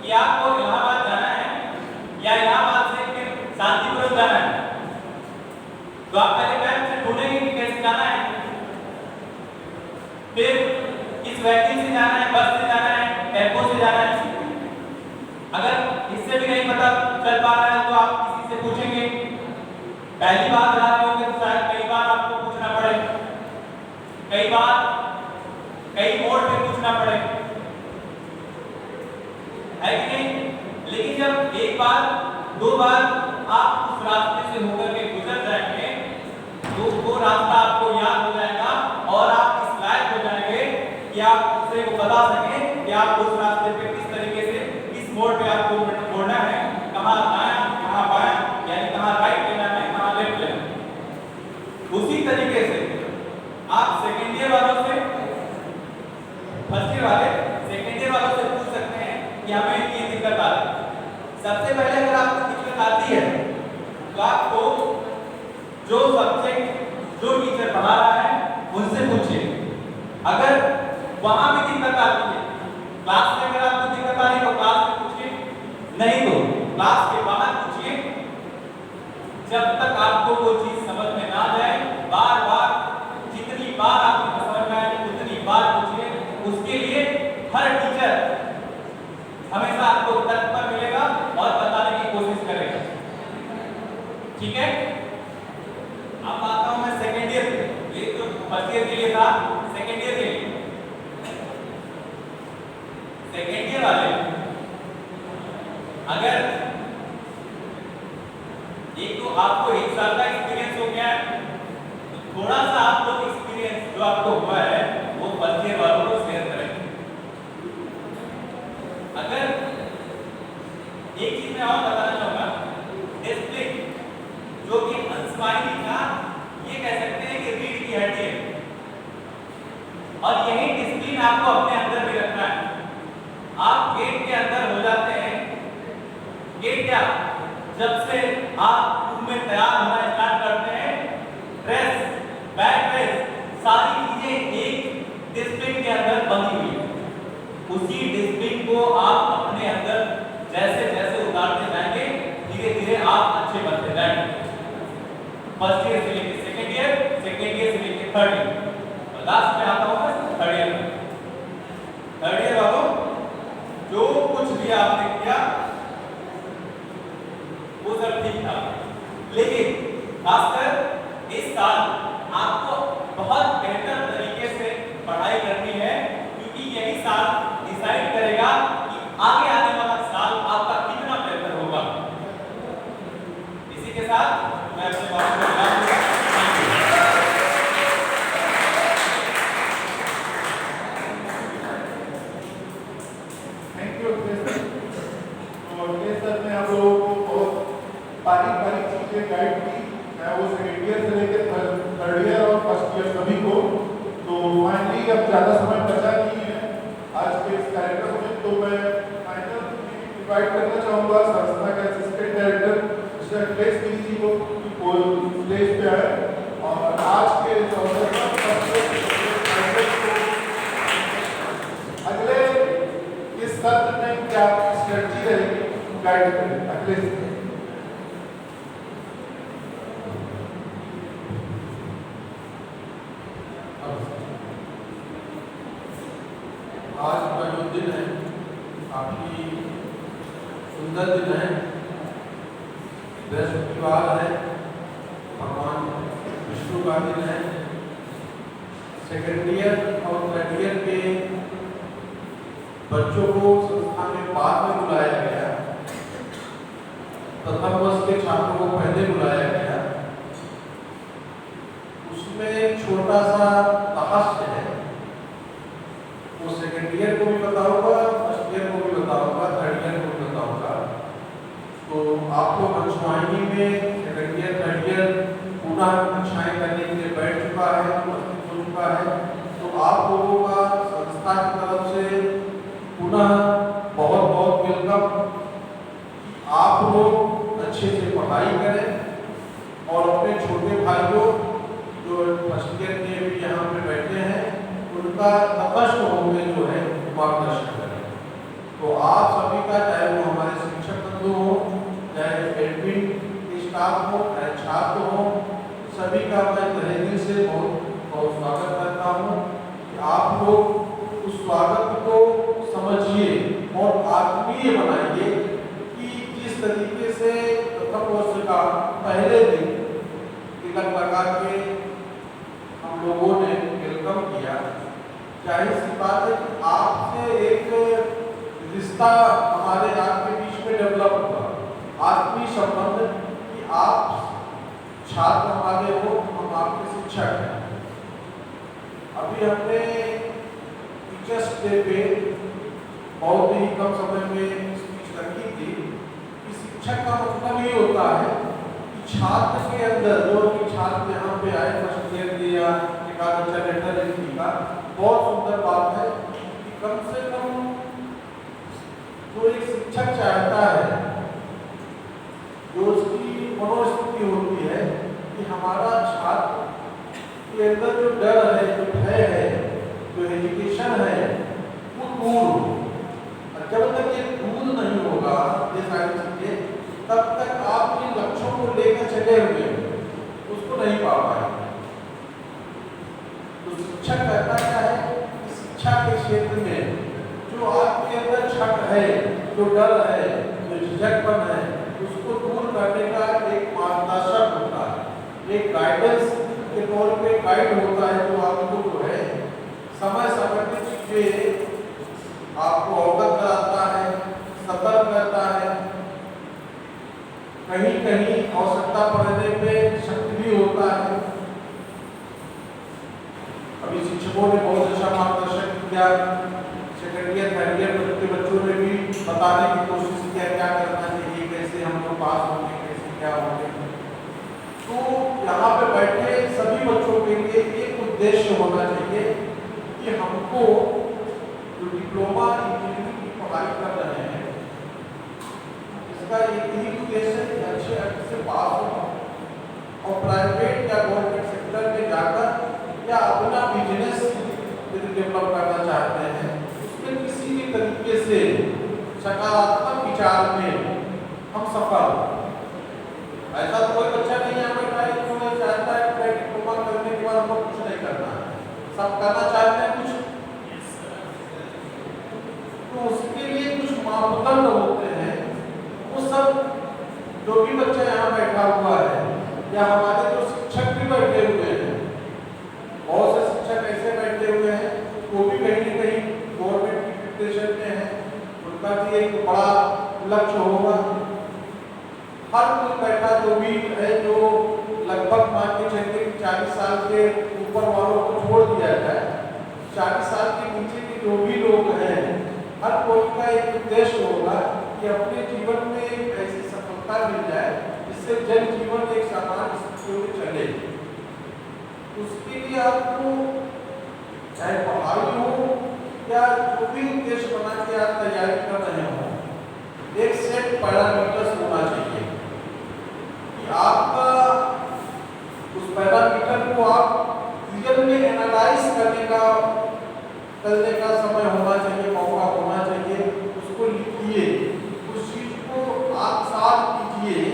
कि आपको इलाहाबाद जाना है या इलाहाबाद से फिर शांतिपुरम जाना है तो आप पहले मैप से ढूंढेंगे कि कैसे जाना है, फिर किस व्हीकल से जाना है, बस से जाना है, टेम्पो से जाना है। अगर इससे भी नहीं पता चल पा रहा है तो आप किसी से पूछेंगे, पहली बार जा रहे होंगे तो शायद कई बार आपको पूछना पड़े, कई बार कई मोड़ पे पूछना पड़े, है कि नहीं? लेकिन जब एक बार दो बार आप उस रास्ते से होकर के गुजर जाएंगे तो वो रास्ता आपको याद हो जाएगा और आप इस लायक हो जाएंगे कि आप दूसरे को बता सकें कि आप उस रास्ते पे किस तरीके से किस मोड़ पे आपको मोड़ना है, कहाँ दायां कहाँ बायां, यानी कहाँ राइट लेना है कहाँ लेफ्ट लेना है। उसी तरीके से आप सेकेंड ईयर वालों से फर्स्ट ईयर वाले सेकेंड ईयर वालों से पूछ सकते हैं कि हमें ये दिक्कत आ रही है। सबसे पहले अगर आपको दिक्कत आती है तो आपको जो सब्जेक्ट जो टीचर पढ़ा रहा है उनसे पूछिए। अगर वहां भी दिक्कत आती है, क्लास में अगर आपको दिक्कत आ रही है तो क्लास में पूछिए, नहीं तो क्लास के बाहर पूछिए। जब तक आपको वो चीज समझ में ना जाए बार बार जितनी बार आपको समझ में आए उतनी बार पूछिए। उसके लिए हर टीचर हमेशा आपको तत्पर मिलेगा और बताने की कोशिश करेगा, ठीक है? अब आता हूं मैं सेकेंड ईयर पे, ये तो फर्स्ट ईयर के लिए था, सेकेंड ईयर के लिए। सेकेंड ईयर वाले अगर एक तो आपको एक साल का एक्सपीरियंस हो गया है तो थोड़ा सा आप लोग एक्सपीरियंस जो आपको हुआ है वो फर्स्ट ईयर वालों को शेयर करें। अगर एक चीज मैं और बताना चाहूंगा, डिसिप्लिन जो कि अंशवाही का ये कह सकते हैं कि रीढ़ की हड्डी है और यही डिसिप्लिन आपको अपने अंदर भी रखना है। आप गेट के अंदर हो जाते हैं, गेट क्या, जब से आप रूम में तैयार होना स्टार्ट करते हैं, ड्रेस बैक ड्रेस सारी चीजें एक डिसिप्लिन के अंदर बंधी हुई है। उसी डिसिप्लिन को आप अपने अंदर जैसे जैसे उतारते जाएंगे धीरे धीरे आप अच्छे बनते जाएंगे। फर्स्ट ईयर से लेकर सेकेंड ईयर, सेकेंड ईयर से लेकर थर्ड ईयर और लास्ट में आता हूँ मैं थर्ड ईयर में। थर्ड ईयर वालों जो कुछ भी आपने किया वो सब ठीक था, लेकिन खासकर इस साल आपको बहुत बेहतर तरीके से पढ़ाई करनी है क्योंकि यही साल डिसाइड करेगा कि आगे आने वाला साल आपका कितना बेहतर होगा। इसी के साथ मैं अपने बात को विराम दूंगा। थैंक यू तो सर ने हम लोगों को बहुत बारीक बारीक चीजें गाइड की, मैं वो सेकेंड ईयर से लेकर थर्ड ईयर और फर्स्ट ईयर सभी को। तो फाइनली अब ज़्यादा समय बचा नहीं है आज के इस कार्यक्रम में, तो मैं फाइनल इनवाइट करना चाहूँगा संस्था के assistant director mister Akhilesh Giri ji को स्टेज पे आए और आज के इस अवसर पर अगले इस सत्र में क्या स्ट्रेटजी रहेगी गाइड करें। अखिलेश आज का जो दिन है काफी सुंदर दिन है, बृहस्पतिवार है, भगवान विष्णु का दिन है। सेकेंड ईयर और थर्ड ईयर के बच्चों को संस्था में बाद में बुलाया गया, प्रथम वर्ष के छात्रों को पहले बुलाया गया। उसमें एक छोटा सा रहस्य है, वो सेकेंड ईयर को भी बताऊंगा, फर्स्ट ईयर को भी बताऊंगा, थर्ड ईयर को भी बताऊंगा। तो आप लोग मंचवाहिनी में सेकेंड ईयर थर्ड ईयर पुनः कक्षाएं करने के लिए बैठ चुका है, उपस्थित हो चुका है। तो आप लोगों का संस्था की तरफ से पुनः बहुत बहुत वेलकम। आप लोग अच्छे से पढ़ाई करें और अपने छोटे भाइयों जो फर्स्ट ईयर के भी यहाँ पे बैठे हैं उनका तपस्थ होकर जो है मार्गदर्शन करें। तो आप सभी का, चाहे वो हमारे शिक्षक बंधु हो, चाहे एडमिन स्टाफ हो, चाहे छात्र हो, सभी का मैं तहे दिल से बहुत बहुत स्वागत करता हूँ कि आप लोग उस स्वागत को समझिए और आत्मीय बनाइए कि जिस तरीके से प्रथम वर्ष का पहले दिन तिलक लगा के हम लोगों ने वेलकम किया। जाहिर सी बात है कि आपसे एक रिश्ता हमारे आपके बीच में डेवलप हुआ, आत्मीय संबंध कि आप छात्र हमारे हो, हम आपके शिक्षक हैं। अभी हमने टीचर्स डे पे बहुत ही कम समय में स्पीच रखी थी कि शिक्षक का मतलब ये होता है कि छात्र के अंदर जो भी छात्र यहाँ पे आए फर्स्ट ईयर के या एक आध अच्छा लेटर लिखी का, बहुत सुंदर बात है कि कम से कम जो एक शिक्षक चाहता है, जो उसकी मनोस्थिति होती है कि हमारा छात्र के अंदर जो डर है, जो भय है, जो एजुकेशन है वो दूर हो। जब तक ये दूर नहीं होगा ये सारी चीजें, तब तक आप इन लक्ष्यों को लेकर चले हुए उसको नहीं पा पाएंगे। तो शिक्षक कहता क्या है कि शिक्षा के क्षेत्र में जो आपके अंदर शक है, जो डर है, जो झिझकपन है, उसको दूर करने का एक मार्गदर्शक होता है, एक गाइडेंस के तौर पे गाइड होता है जो आपको जो है समय समय पर चीजें आपको अवगत कराता है, सतर्क करता है, कहीं कहीं आवश्यकता पड़ने पे शक्ति भी होता है। अभी शिक्षकों ने बहुत अच्छा मार्गदर्शन किया, सेकेंड ईयर थर्ड ईयर के बच्चों ने भी बताने की कोशिश किया क्या करना चाहिए, कैसे हम लोग पास होंगे, कैसे क्या होंगे। तो यहाँ पे बैठे सभी बच्चों के लिए एक उद्देश्य होना चाहिए कि हमको जो डिप्लोमा इंजीनियरिंग की पढ़ाई कर रहे हैं इसका एक ही उद्देश्य है अच्छे से पास हो और प्राइवेट या गवर्नमेंट सेक्टर में जाकर या अपना बिजनेस यदि डेवलप करना चाहते हैं उसमें किसी भी तरीके से सकारात्मक विचार में हम सफल हो। ऐसा तो कोई बच्चा नहीं है हमें चाहता है कि डिप्लोमा करने के बाद हमको कुछ नहीं करना है, सब करना चाहते हैं कुछ। तो उसके लिए कुछ मापदंड होते हैं, वो सब जो भी बच्चा यहाँ बैठा हुआ है या हमारे जो शिक्षक भी बैठे हुए हैं, बहुत से शिक्षक ऐसे बैठे हुए हैं वो भी कहीं न कहीं गवर्नमेंट की प्रिपरेशन में है, उनका भी एक बड़ा लक्ष्य होगा। हर कोई बैठा जो भी है, जो लगभग मान के चलिए 40 साल के ऊपर वालों को छोड़ दिया जाए, 40 साल के नीचे के जो भी लोग हैं, हर कोई का एक उद्देश्य होगा कि अपने जीवन में एक ऐसी सफलता मिल जाए जिससे जन जीवन एक सामान्य स्थिति में चले। उसके लिए आपको चाहे पढ़ाई हो या जो भी उद्देश्य बना के आप तैयारी कर रहे हो, एक सेट पैरामीटर्स होना चाहिए कि आपका उस पैरामीटर को आप रियल में एनालाइज करने का समय होना चाहिए, मौका होना चाहिए। उसको लिखिए, उस चीज को आप साथ कीजिए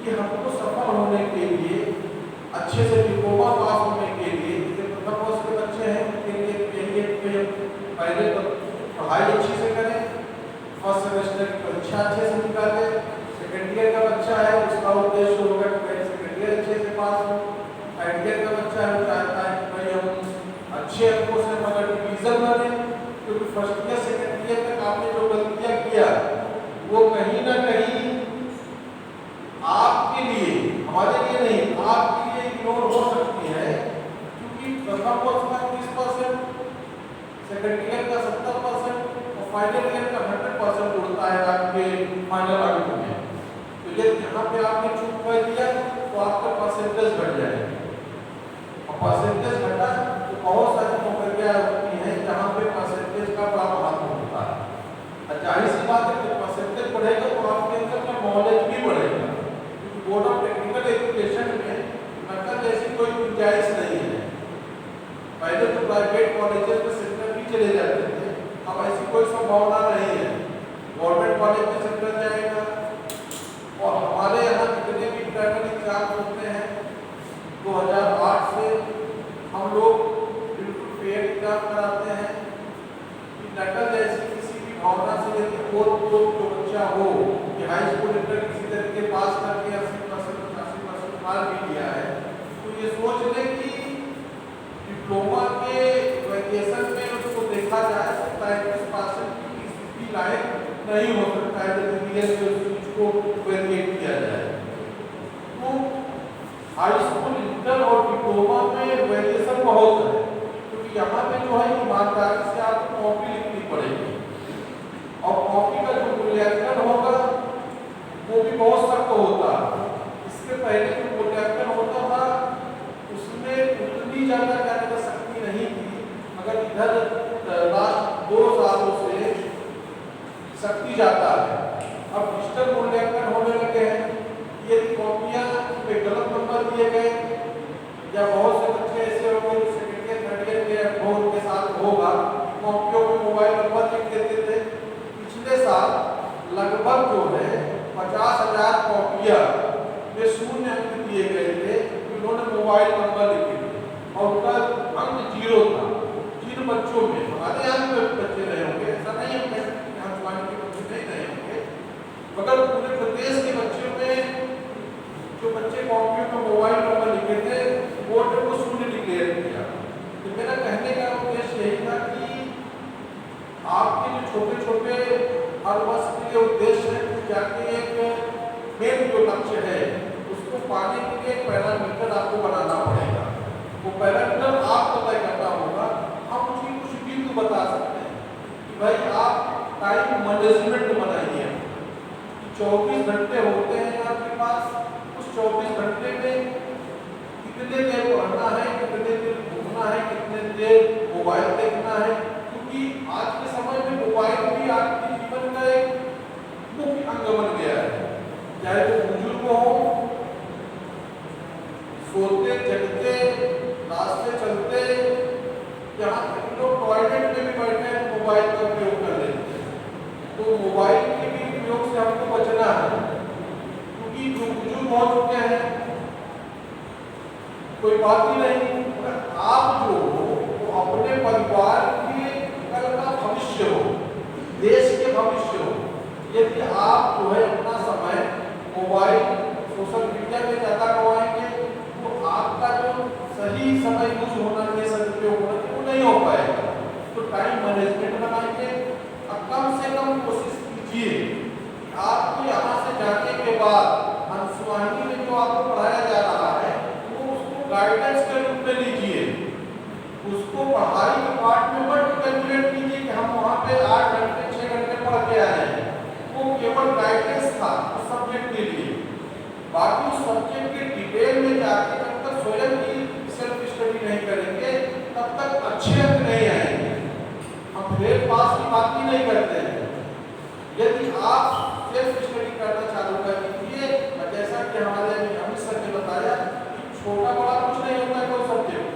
कि हमको सफल होने के लिए, अच्छे से डिप्लोमा पास होने के लिए, जैसे प्रथम वर्ष के बच्चे हैं उनके लिए पहले तो पढ़ाई अच्छी से करें, फर्स्ट सेमेस्टर की परीक्षा अच्छे से निकालें। सेकेंड ईयर का बच्चा है उसका उद्देश्य होगा कि सेकेंड ईयर अच्छे से पास हो। थर्ड ईयर का बच्चा है चाहता है कि भाई हम अच्छे अंकों से मगर डिवीजन बने, क्योंकि first year second year final year का 100% उड़ता है आपके फाइनल आउट में। तो यदि यहाँ पे आपने चूक कर दिया तो आपका परसेंटेज घट जाएगा, और परसेंटेज घटा तो बहुत सारी नौकरियां होती हैं जहाँ पे परसेंटेज का बड़ा महत्व होता है। जाहिर सी बात है कि परसेंटेज बढ़ेगा तो आपके अंदर का नॉलेज भी बढ़ेगा, क्योंकि बोर्ड ऑफ टेक्निकल एजुकेशन में नकल जैसी कोई गुंजाइश नहीं है। पहले तो प्राइवेट कॉलेजेस में सेंटर भी चले जाते थे, अब ऐसी कोई संभावना नहीं है। गवर्नमेंट कॉलेज में सेंटर जाएगा, और हमारे यहाँ जितने भी इंटरनल एग्जाम होते हैं 2008 से हम लोग बिल्कुल फेयर एग्जाम कराते हैं कि नकल जैसी किसी भी भावना से यदि फोर्थ जो बच्चा हो कि हाई स्कूल इंटर किसी तरीके पास करके 80% मार्क भी लिया है, तो ये सोच ले कि डिप्लोमा के वैकेशन में उसको देखा जाए तो 35% की स्थिति लायक नहीं हो सकता है यदि बीएस में उस चीज को वेरिएट किया जाए। तो हाई स्कूल इंटर और डिप्लोमा में वेरिएशन बहुत है, क्योंकि यहाँ पे जो है ईमानदारी से आपको कॉपी लिखनी पड़ेगी, और कॉपी का जो मूल्यांकन होगा वो भी बहुत सख्त होता है। इसके पहले जो मूल्यांकन होता था उसमें उतनी ज़्यादा क्या सख्ती नहीं थी, मगर इधर लास्ट 2 सालों से सख्ती जाता है। अब डिजिटल मूल्यांकन होने लगे हैं, यदि कॉपियाँ पे गलत नंबर दिए गए, या बहुत से बच्चे ऐसे होंगे जो सेकेंड ईयर थर्ड ईयर के बोर्ड के साथ होगा कॉपियों में मोबाइल नंबर लिख देते थे। पिछले साल लगभग जो है 50,000 कॉपियाँ में 0 अंक दिए गए थे, उन्होंने मोबाइल नंबर लिखे थे और उनका अंक 0 था। जिन बच्चों में, हमारे यहाँ पे बच्चे रहे होंगे, ऐसा नहीं है यहाँ ज्वाइन के बच्चे नहीं रहे होंगे, मगर पूरे प्रदेश के बच्चों में जो बच्चे कॉपियों में मोबाइल नंबर लिखे थे बोर्ड ने वो 0 डिक्लेयर किया। तो मेरा कहने का उद्देश्य यही था कि आपके जो छोटे छोटे हर वर्ष के उद्देश्य है तो जाके एक मेन जो लक्ष्य है उसको पाने के लिए एक पैरामीटर आपको बनाना पड़ेगा। वो पैरामीटर आपको तय करना होगा। हम उसकी कुछ बिंदु बता सकते हैं कि भाई आप टाइम मैनेजमेंट बनाइए, 24 घंटे होते हैं आपके पास, उस 24 घंटे में कितने देर पढ़ना है, कितने देर घूमना है, कितने देर मोबाइल देखना है, क्योंकि आज के समय में मोबाइल भी आपके जीवन का एक मुख्य अंग बन गया है। चाहे वो बुजुर्ग हो, सोते जगते, रास्ते चलते, यहाँ तक लोग टॉयलेट में भी बैठे हैं मोबाइल का उपयोग कर लेते हैं। तो मोबाइल के भी उपयोग से हमको बचना है, क्योंकि जो बुजुर्ग हो चुके हैं कोई बात ही नहीं, आप जो हो अपने परिवार के कल का भविष्य हो, देश के भविष्य हो। यदि आप जो है अपना समय मोबाइल सोशल मीडिया में ज़्यादा गवाएंगे तो आपका जो सही समय यूज होना चाहिए, सदुपयोग होना चाहिए, वो नहीं हो पाएगा। तो टाइम मैनेजमेंट बनाइए, कम से कम कोशिश कीजिए आपको यहाँ से जाने के बाद अंशुवाहिनी में जो आपको पढ़ाया जा रहा है वो उसको गाइडेंस के रूप में लीजिए। उसको पढ़ाई के पार्ट में मत कैलकुलेट कीजिए कि हम वहाँ पे 8 घंटे 6 घंटे पढ़ के आए हैं। वो केवल गाइडेंस था उस सब्जेक्ट के लिए। बाकी उस सब्जेक्ट के डिटेल में जाके जब तक स्वयं की सेल्फ स्टडी नहीं करेंगे तब तक अच्छे अंक नहीं आएंगे। हम ग्रेड पास की बात ही नहीं करते हैं। यदि आप सेल्फ स्टडी करना चालू कर दीजिए, जैसा कि हमारे अमित सर ने बताया कि छोटा बड़ा कुछ नहीं होता है कोई सब्जेक्ट,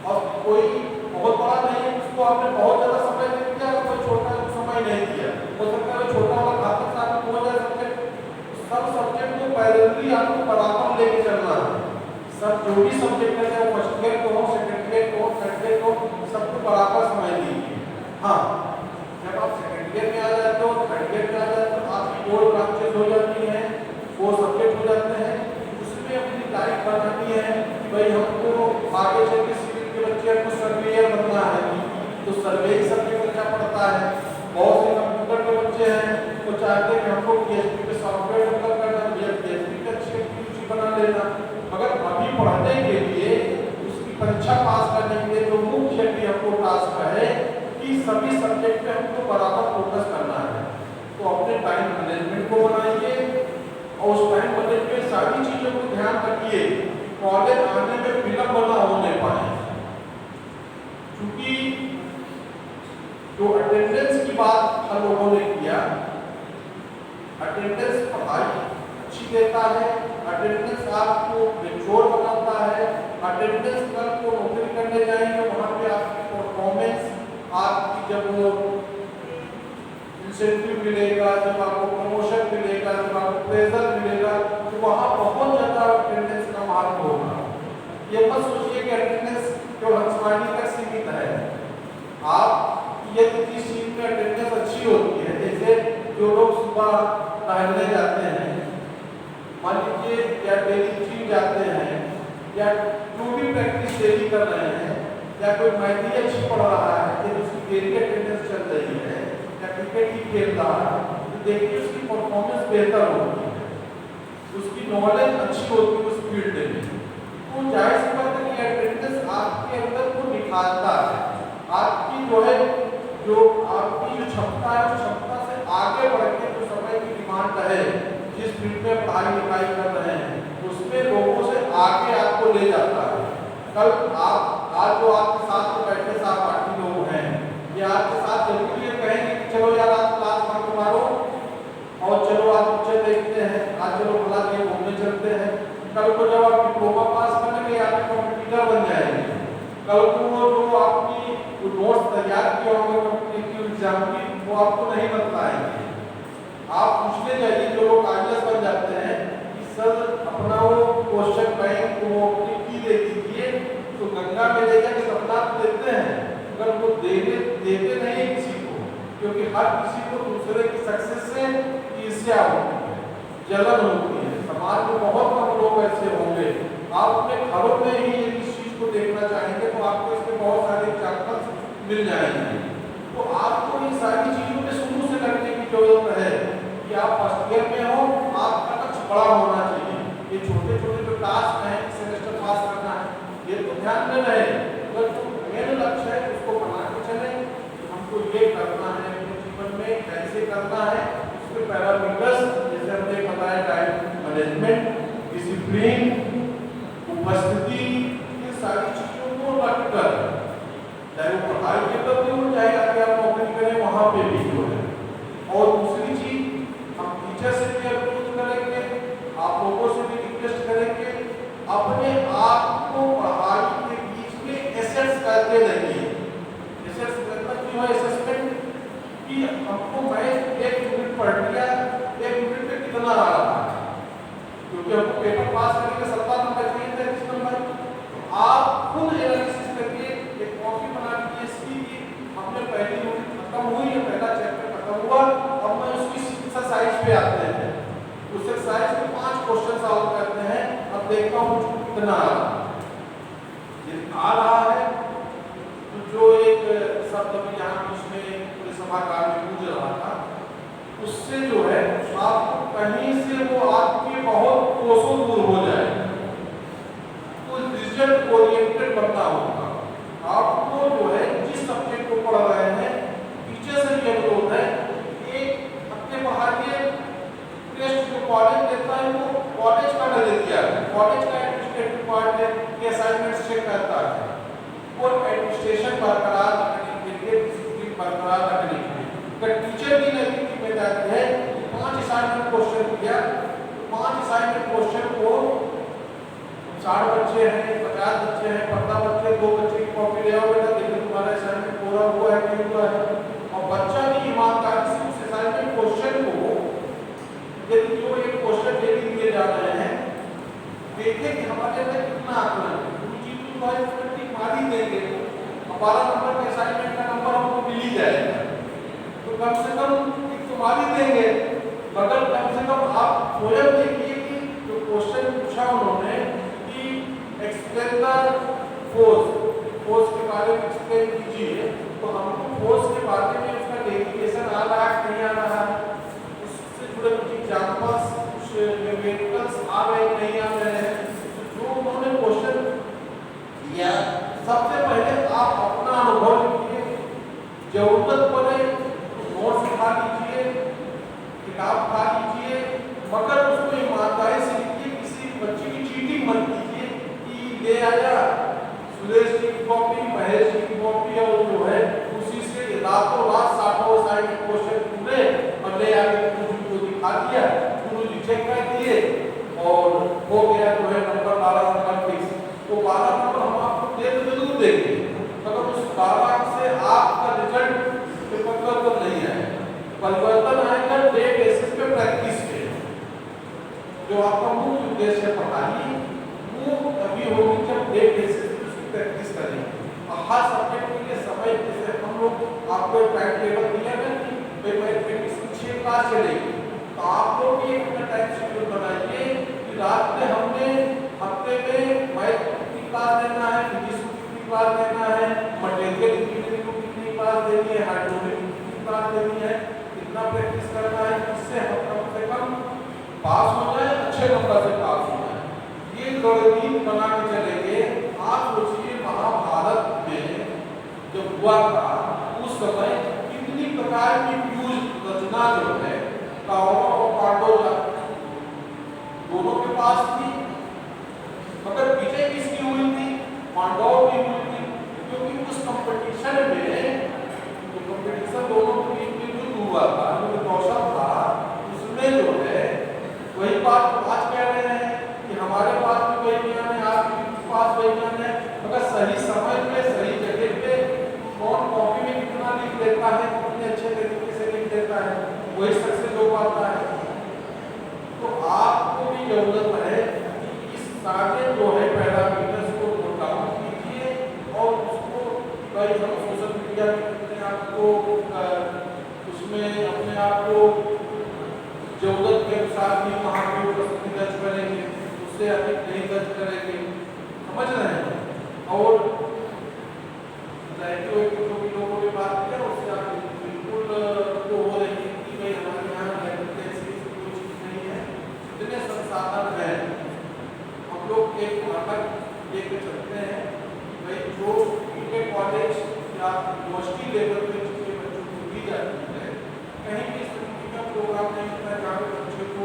और कोई बहुत बड़ा नहीं है उसको आपने बहुत ज़्यादा समय दे दिया और कोई छोटा समय नहीं दिया, हो सकता है छोटा वाला घातक साबित हो जाए सब्जेक्ट। सब सब्जेक्ट को पैरेलली आपको बराबर लेके चलना है। सब जो भी सब्जेक्ट है वो फर्स्ट ईयर को हो, सेकेंड ईयर को, थर्ड ईयर को, सबको बराबर समय दीजिए। हाँ, जब आप सेकेंड ईयर में आ जाते हो, थर्ड ईयर में आ जाते हो, आपकी 4 ब्रांचेस हो जाती हैं, 4 सब्जेक्ट हो जाते हैं। उसमें अपनी लाइफ बनानी है कि भाई हमको आगे चल के सिविल के बच्चे को सर्वेयर बनना है, तो सर्वेइंग सब्जेक्ट अच्छा पड़ता है। बहुत से कंप्यूटर के बच्चे हैं वो चाहते हैं कि हमको पीएचपी पे सॉफ्टवेयर डेवलप करना है, पीएचपी का अच्छी रुचि बना लेना। मगर अभी पढ़ने के लिए परीक्षा पास करने के लिए जो मुख्य हमको टास्क है कि सभी सब्जेक्ट में हमको बराबर फोकस करना है। तो अपने टाइम मैनेजमेंट को बनाइए और उस टाइम मैनेजमेंट में सारी चीजों को ध्यान रखिए, कॉलेज आने में विलंब ना होने पाए। क्योंकि जो अटेंडेंस की बात हम लोगों ने किया, अटेंडेंस पढ़ाई अच्छी देता है, अटेंडेंस आपको मैच्योर बनाता है, अटेंडेंस कल को नौकरी करने जाएंगे वहाँ पे आपकी परफॉर्मेंस, आपकी जब इंसेंटिव मिलेगा, जब आपको प्रमोशन मिलेगा, जब आपको प्रेजर मिलेगा, तो वहाँ बहुत ज़्यादा अटेंडेंस का महत्व होगा। ये मत सोचिए कि अटेंडेंस केवल हंसवानी तक सीमित है। आप यदि किस चीज में अटेंडेंस अच्छी होती है, जैसे जो लोग सुबह टहलने जाते हैं, मान लीजिए, या डेली जिम जाते हैं, या जो भी प्रैक्टिस डेली कर रहे हैं, या कोई मैथी अच्छी पढ़ रहा है, यदि उसकी डेली अटेंडेंस चल रही है, या क्रिकेट ही खेल रहा है, तो देखिए उसकी परफॉर्मेंस बेहतर होती है, उसकी नॉलेज अच्छी होती है उस फील्ड में। तो जाहिर सी बात है कि अटेंडेंस आपके अंदर को निखारता है, आपकी जो है, जो आपकी जो क्षमता है, उस क्षमता से आगे बढ़ के जो समय की डिमांड है, जिस फील्ड में पढ़ाई लिखाई कर रहे हैं, उसमें लोगों से आगे आपको ले जाता है। कल आप आज जो आपके साथ में बैठे सहपाठी लोग हैं, ये आपके साथ जरूर ये कहेंगे कि चलो यार आज क्लास बंक मारो और चलो आज पिक्चर देखते हैं, आज चलो भला कहीं घूमने चलते हैं। कल को जब आप डिप्लोमा पास करेंगे, आप कंप्यूटर बन जाएंगे। कल को वो जो आपकी नोट्स तैयार किए होंगे कॉम्पिटिटिव एग्जाम की, वो आपको नहीं बताएंगे। आप पूछने जाइए जो लोग आईएएस बन जाते हैं कि सर अपना वो क्वेश्चन बैंक वो अपनी की दे दीजिए, तो गंगा में ले जाके सपना देते हैं, अगर वो देते नहीं किसी को, क्योंकि हर किसी को दूसरे की सक्सेस से ईर्ष्या होती है, जलन होती है। समाज में बहुत कम लोग ऐसे होंगे। आप अपने घरों में ही इस चीज को देखना चाहेंगे तो आपको इसके बहुत सारे एग्जाम्पल्स मिल जाएंगे। तो आपको इन सारी चीजों में शुरू से करने की जरूरत है कि आप फर्स्ट ईयर में हो, आपका लक्ष्य बड़ा होना चाहिए। ये छोटे छोटे जो टास्क हैं, सेमेस्टर पास करना है, ये तो ध्यान में रहे, अगर जो मेन लक्ष्य है उसको बना के चले, हमको ये करना है अपने जीवन में, कैसे करना है, उसके पैरामीटर्स जैसे हमने बताया, टाइम मैनेजमेंट, डिसिप्लिन, उपस्थिति, ये सारी चीजों को रखकर, चाहे वो पढ़ाई के प्रति हो, चाहे आगे आप नौकरी करें वहाँ पे भी जो है। और दूसरी चीज, हम टीचर से भी अप्रोच करेंगे, आप लोगों से भी रिक्वेस्ट करेंगे, अपने आप को पढ़ाई के बीच में एसेस करके रहिए। एसेस मतलब क्यों है असेसमेंट, कि हमको मैं एक यूनिट पढ़ लिया, एक यूनिट पे कितना आ रहा है, क्योंकि हमको पेपर पास करने के 70 नंबर चाहिए थे, 30 नंबर। तो आप खुद एनालिसिस करके एक कॉपी बना लीजिए इसकी कि हमने पहली यूनिट खत्म हुई है, पहला चैप्टर खत्म हुआ, अब मैं उसकी एक्सरसाइज पे आते हैं, उस एक्सरसाइज में 5 क्वेश्चन सॉल्व करते हैं, अब देखता हूँ मुझको कितना आ रहा है। यदि आ रहा है तो जो एक शब्द अभी यहाँ उसमें पूरे सभागार में गूंज रहा था, उससे जो है आपको कहीं से वो आपके बहुत कोसों दूर हो जाए। तो रिजल्ट ओरिएंटेड बनना होगा। आपको जो है जिस सब्जेक्ट को पढ़ रहे हैं, टीचर से भी अनुरोध है, एक अपने पढ़ाइए टेस्ट जो कॉलेज देता है वो कॉलेज का न दे दिया है, कॉलेज का एडमिनिस्ट्रेटिव पार्ट है कि असाइनमेंट चेक करता है, और एडमिनिस्ट्रेशन बरकरार रखने के लिए, डिसिप्लिन बरकरार रखने के लिए अगर टीचर की नैतिक जिम्मेदारी है, 5 असाइनमेंट क्वेश्चन दिया, 5 असाइनमेंट क्वेश्चन को 60 बच्चे हैं, 50 बच्चे हैं, 15 बच्चे, 2 बच्चे की कॉपी ले आओ बेटा, देखो तुम्हारा असाइनमेंट पूरा हुआ है नहीं हुआ है। और बच्चा भी ईमानदारी से उस असाइनमेंट क्वेश्चन को, यदि जो एक क्वेश्चन डेली दिए जा रहे हैं, देखें कि हमारे अंदर कितना आकलन है, जी तो भाई उसमें टिक मार ही देंगे, 12 नंबर के असाइनमेंट का नंबर हमको मिल ही जाएगा, तो कम से कम टिक तो मार ही देंगे, मगर कम से कम आप स्वयं देखिए कि जो क्वेश्चन पूछा उन्होंने कि एक्सप्लेन द फोर्स के बारे में एक्सप्लेन कीजिए, तो हमको फोर्स के बारे में उसका डेफिनेशन आ रहा है नहीं आ रहा है, उससे जुड़े कुछ एग्जांपल्स, कुछ न्यूमेरिकल्स आ रहे नहीं आ रहे हैं, तो जो उन्होंने क्वेश्चन दिया, सबसे पहले आप अपना अनुभव लिखिए, जरूरत पड़े किताब उठा लीजिए, मगर उसको ईमानदारी से लिखिए, किसी बच्चे की चीटिंग मत कीजिए कि ले आया सुरेश जी की कॉपी, महेश जी की कॉपी और जो है उसी से रातों रात 60 साइड के क्वेश्चन पूरे और ले आके गुरुजी को दिखा दिया, गुरुजी चेक कर दिए और हो गया जो है नंबर 12 नंबर फिक्स। तो 12 नंबर हम आपको दे तो जरूर देंगे, मगर उस 12 से आपका रिजल्ट परिवर्तन नहीं आएगा। परिवर्तन आएगा डे बेसिस पे, प्रैक्टिस पे। जो आपका मुख्य उद्देश्य है पढ़ाई, वो तभी होगी जब डे बेसिस पे उसकी प्रैक्टिस करेंगे। और हर सब्जेक्ट के लिए समय, जैसे हम लोग आपको एक टाइम टेबल दिया ना कि भाई मैथमेटिक्स की 6 क्लास चलेगी, तो आप लोग भी एक टाइम शेड्यूल बनाइए कि रात में हमने हफ्ते में मैथ की क्लास लेना है, फिजिक्स की क्लास लेना है, मटेरियल इंजीनियरिंग को कितनी क्लास देनी है, हाइड्रोलिक की क्लास देनी है, कितना प्रैक्टिस करना है, इससे हम कम से कम पास हो जाए, अच्छे नंबर से पास हो जाए। ये रणनीति बना के चलेंगे। आप सोचिए महाभारत में जब हुआ था उस समय कितनी प्रकार की व्यूज रचना जो है कौरव और पांडव दोनों के पास थी, मगर विजय किसकी हुई थी? पांडवों की हुई थी, क्योंकि उस कंपटीशन में जो कंपटीशन दोनों के बीच में युद्ध हुआ था, जो कौशल था, उसमें जो है वही बात आज कह रहे हैं कि हमारे पास भी वही ज्ञान है, आपके पास वही ज्ञान है, मगर सही समय पे सही जगह पे कौन कॉपी में कितना लिख देता है, कितने अच्छे तरीके से लिख देता है, वही सक्सेस हो पाता है। तो आपको भी जरूरत है कि इस सारे जो है पैरामीटर्स को नोट डाउन कीजिए और उसको कई हम सोशल मीडिया पे अपने आप को उसमें अपने आप को जरूरत के अनुसार भी वहाँ पे उपस्थिति दर्ज करेंगे, उससे अधिक नहीं दर्ज करेंगे, समझ रहे हैं। और जो भी लोगों ने बात किया उससे आप बिल्कुल तो हो रही है कि भाई हमारे यहाँ ऐसी कोई चीज़ नहीं है, इतने संसाधन हैं। हम लोग एक नाटक लेके चलते हैं भाई जो इनके कॉलेज या यूनिवर्सिटी लेवल पे जिसके बच्चों को दी जाती है, कहीं भी इस तरीके का प्रोग्राम नहीं होता जहाँ पे बच्चे को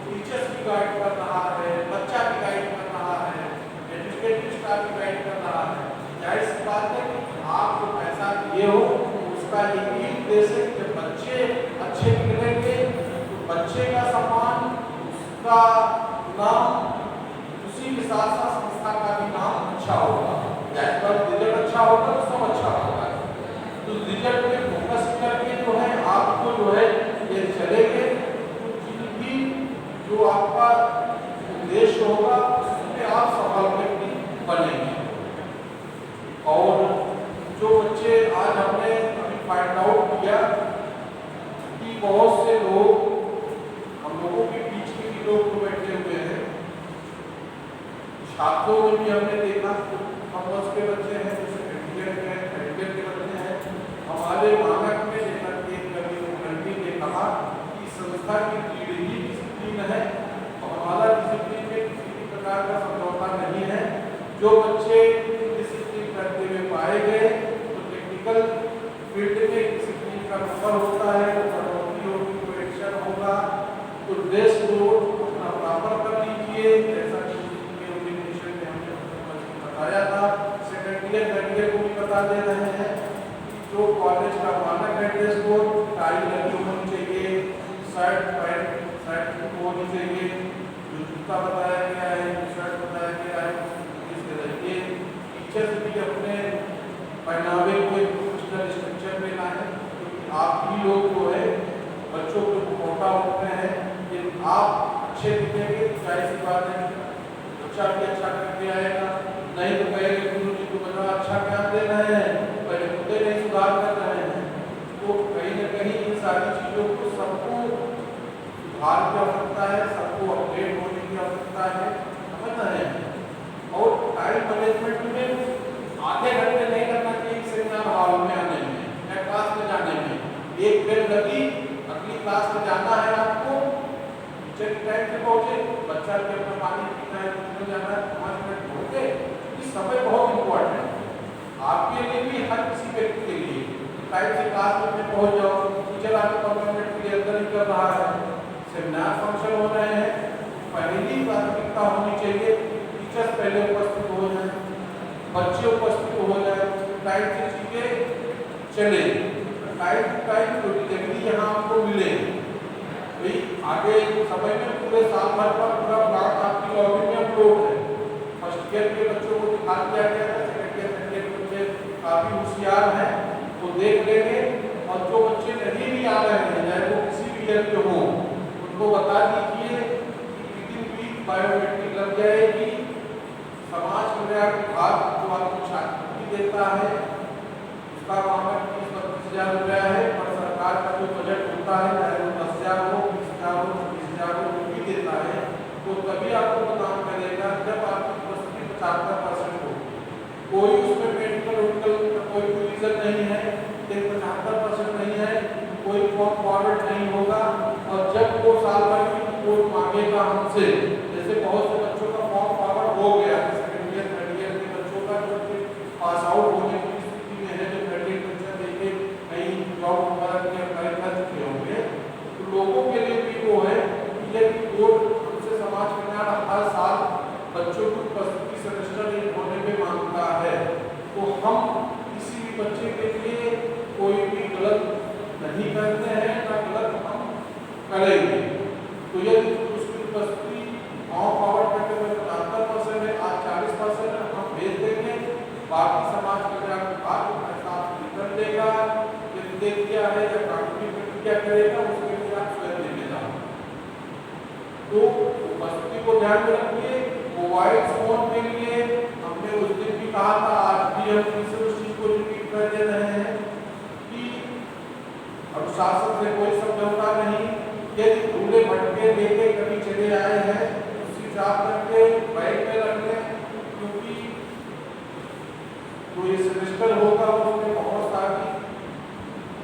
टीचर्स की गाइड कर रहा है, बच्चा की गाइड कर रहा है, एडमिनिस्ट्रेटिव स्टाफ की गाइड कर रहा है। जाहिर सी बात है कि आप जो पैसा दिए हो उसका एक ही उद्देश्य है कि बच्चे अच्छे निकलेंगे तो बच्चे का सम्मान, उसका नाम, उसी के साथ साथ संस्था का भी नाम अच्छा होगा। रिजल्ट अच्छा होगा तो सब अच्छा होगा। तो रिजल्ट पे फोकस करके जो है आपको जो है ये चलेंगे, भी जो आपका उद्देश्य होगा उसमें आप सफल व्यक्ति बनेंगे। और जो बच्चे आज हमने अभी फाइंड आउट किया कि बहुत से लोग, हम लोगों के बीच के भी लोग बैठे हुए हैं, छात्रों में भी हमने देखा हम के बच्चे हैं, जो सेकेंड ईयर के हैं, थर्ड ईयर के बच्चे हैं। हमारे मानक में जैसा कि कभी ने कहा कि संस्था की लीड ही डिसिप्लिन है और हमारा डिसिप्लिन में किसी भी प्रकार का समझौता नहीं है। जो बच्चे डिसिप्लिन करते हुए पाए गए तो टेक्निकल फील्ड में डिसिप्लिन का नंबर होता है, बढ़ोतरी होगी, प्रोडक्शन होगा। तो ड्रेस कोड अपना प्रॉपर कर लीजिए, जैसा कि बताया था। सेकेंड ईयर थर्ड ईयर को भी बता दे रहे हैं जो कॉलेज का मानक है ड्रेस कोड, टाई लगी होनी चाहिए, शर्ट पैंट शर्ट होनी चाहिए, जो जूता बताया गया है, जो शर्ट बताया गया है, इसके जरिए टीचर्स भी अपने पहनावे को एक प्रोफेशनल स्ट्रक्चर में लाएं, क्योंकि आप ही लोग जो है बच्चों को मोटा होते हैं। कि आप अच्छे दिखेंगे तो जाहिर सी बात है बच्चा भी अच्छा करके आएगा, नहीं तो कहेंगे गुरु जी को बता अच्छा ज्ञान दे रहे हैं, पहले खुदे नहीं सुधार कर रहे हैं। तो कहीं ना कहीं इन सारी चीज़ों को सबको सुधार की आवश्यकता है, सबको अपडेट होने की आवश्यकता है, समझ रहे हैं। और टाइम मैनेजमेंट में आधे घंटे नहीं करना चाहिए सेमिनार हॉल में आने में या क्लास में जाने में। एक बेल लगी, अगली क्लास में जाना है आपको, टीचर की टाइम से पहुँचे, बच्चा भी अपना पानी पीना है, उसमें जाना है, 5 मिनट पहुँचे। समय बहुत इम्पोर्टेंट है आपके लिए भी, हर किसी व्यक्ति के लिए। टाइम से क्लास में पहुंच जाओ, टीचर आपको 15 मिनट के लिए अंदर ही कर रहा है, सेमिनार फंक्शन हो रहे हैं, पहली प्राथमिकता होनी चाहिए टीचर्स पहले उपस्थित हो जाए, बच्चे उपस्थित हो जाए, टाइम से चीजें चले, टाइम टू टाइम प्रोजेक्टिविटी यहाँ आपको मिले। भाई आगे समय में पूरे साल भर का पूरा प्लान आपकी लॉगिन में अपलोड है। फर्स्ट ईयर के बच्चों को दिखा दिया गया है, सेकंड ईयर थर्ड ईयर के बच्चे काफी होशियार हैं तो देख लेंगे, और जो बच्चे नहीं भी आ रहे हैं चाहे वो किसी भी ईयर के हों उनको बता दीजिए कि विदिन वीक बायोमेट्रिक लग जाएगी। समाज कल्याण विभाग जो आपको छात्रवृत्ति देता है उसका मामला 30-32 हज़ार रुपया है, और सरकार का जो बजट होता है चाहे वो 10,000 हो, 20,000 हो, 25,000 हो, जो भी देता है तो तभी आपको काम करेगा जब आपकी उपस्थिति 75% हो। कोई उसमें मेडिकल का कोई रीजन नहीं है, 75% नहीं है, कोई फॉर्म फॉरवर्ड नहीं होगा। और जब वो साल भर की रिपोर्ट मांगेगा हमसे, जैसे बहुत से बच्चों का फॉर्म फॉरवर्ड हो गया, सेकंड ईयर थर्ड ईयर के बच्चों का जो पास आउट होने की स्थिति में है, जो ग्रेजुएट बच्चा देखे कहीं जॉब वगैरह के अप्लाई कर चुके होंगे, तो लोगों के लिए भी वो है कि ये रिपोर्ट हमसे समाज कल्याण हर साल बच्चों की उपस्थिति सेमेस्टर एक होने में मांगता है, तो हम किसी भी बच्चे के लिए कोई भी गलत नहीं करते हैं ना गलत हम करेंगे। तो यदि उसकी उपस्थिति फॉर्म फॉरवर्ड करके 75% है, आज 40% है, हम भेज देंगे, बाकी समाज कल्याण विभाग पैसा रिटर्न देगा, यदि दे दिया है या कानूनी प्रक्रिया करेगा उसके लिए आप स्वयं देने जाओ। तो उपस्थिति को ध्यान में रखिए। मोबाइल फोन के लिए हमने उस दिन भी कहा था, आज भी हम फिर से उस चीज को रिपीट कर दे रहे हैं कि अनुशासन से कोई समझौता नहीं। यदि भूले भटके लेके कभी चले आए हैं उसी हिसाब करके बैग में रख लें, क्योंकि तो ये सेमेस्टर होगा उसमें बहुत सारी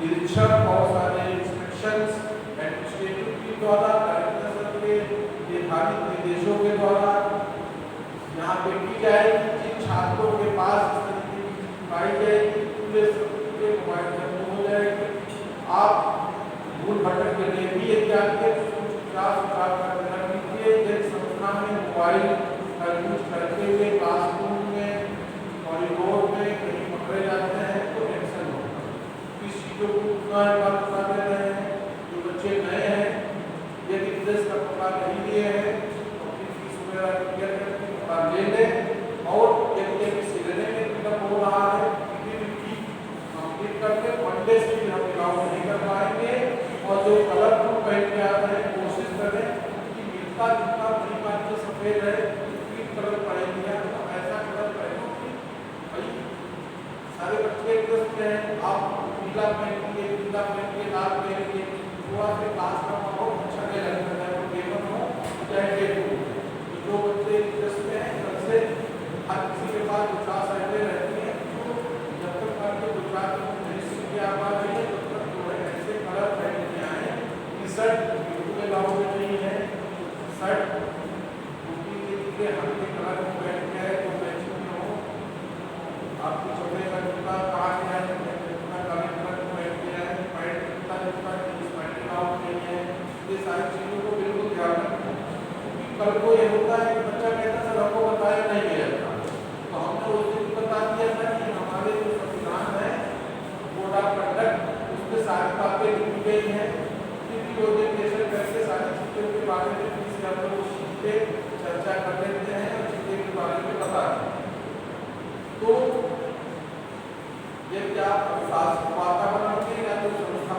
निरीक्षण, बहुत सारे इंस्पेक्शंस एडमिनिस्ट्रेटिव के द्वारा, कलेक्टर सर के निर्धारित निर्देशों के द्वारा यहाँ पे की जाएगी। जिन छात्रों के पास इस तरीके की चीज पाई जाएगी पूरे सबके मोबाइल जब्त हो जाएगी। आप भूल भटक के लिए भी यदि आगे सुचार कर रख लीजिए। यदि संस्था में मोबाइल का यूज करते हुए क्लासरूम में, कॉरिडोर में कहीं पकड़े जाते हैं तो एक्शन होगा। इस चीज़ों को बात बता दे रहे हैं। जो बच्चे नए हैं यदि विदेश का कपड़ा नहीं लिए हैं तो अपनी फीस वगैरह क्लियर करके कपड़ा ले लें, और यदि सिलने में पिकअप हो रहा है कंप्लीट करके वनडे से भी हम अलाउ नहीं कर पाएंगे। और जो कलर फुल पहन के आ रहे हैं कोशिश करें कि मिलता जुलता बड़ी बात जो सफेद है ग्रीन कलर पहन लिया तो ऐसा कलर पहनो कि भाई सारे बच्चे इंटरेस्ट में हैं। आप पीला पहन लिए, पीला पहन लिए, लाल पहन लिए, थोड़ा सा क्लास का माहौल अच्छा नहीं लगता है। तो गेमर हो चाहे गेम हो, तो जो बच्चे इंटरेस्ट में हैं कल से हर किसी के पास 50 आइडिया रहती है, तो जब तक आपके गुजरात में नहीं सीख के आ पा रही है तब तक जो है ऐसे कलर पहन के आए। टी शर्ट बिल्कुल अलाउ नहीं है, शर्ट के हल्के कलर में पहन के आए तो मैचिंग में हो। आपकी छोटे का जूता कहा गया है जूता काले कलर में पहन के आए, पैंट जूता जूता पैंट अलाउ नहीं है। ये सारी चीज़ों को बिल्कुल ध्यान रखें, क्योंकि कल को ये होता है कि बच्चा कहता सर हमको बताया नहीं गया था, तो हमने उस दिन बता दिया था कि हमारे जो संविधान है कोड ऑफ कंडक्ट उसमें सारी बातें लिखी गई हैं। ओरिएंटेशन करके सारी चीज़ों के बारे में फिर से हम लोग उस पे चर्चा कर लेते हैं और चीज़ों के बारे में बता दें। तो ये क्या शासन वातावरण के या तो संस्था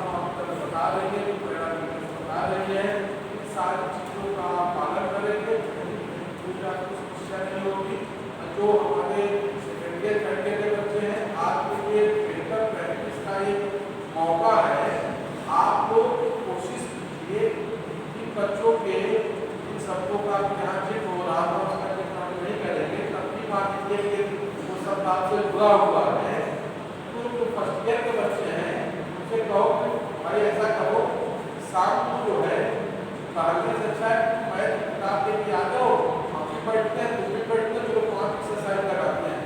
बता रही है, बता रही है, इन सारी चीज़ों का आप पालन करेंगे कोई आपको समस्या नहीं होगी। जो हमारे सेकेंड ईयर थर्ड ईयर के बच्चे हैं आपके लिए बेहतर प्रैक्टिस का एक मौका है। आप लोग कोशिश कीजिए कि बच्चों के इन शब्दों का ध्यान से हो रहा था उसका जितना नहीं करेंगे तब भी मान लीजिए कि वो शब्द आपसे जुड़ा हुआ है, तो जो फर्स्ट ईयर के बच्चे हैं उनसे कहो कि भाई ऐसा करो शाम को जो है पढ़ने से अच्छा है मैथ किताब लेके आ जाओ, हम भी पढ़ते हैं तुम भी पढ़ते हैं, चलो 5 एक्सरसाइज लगाते हैं।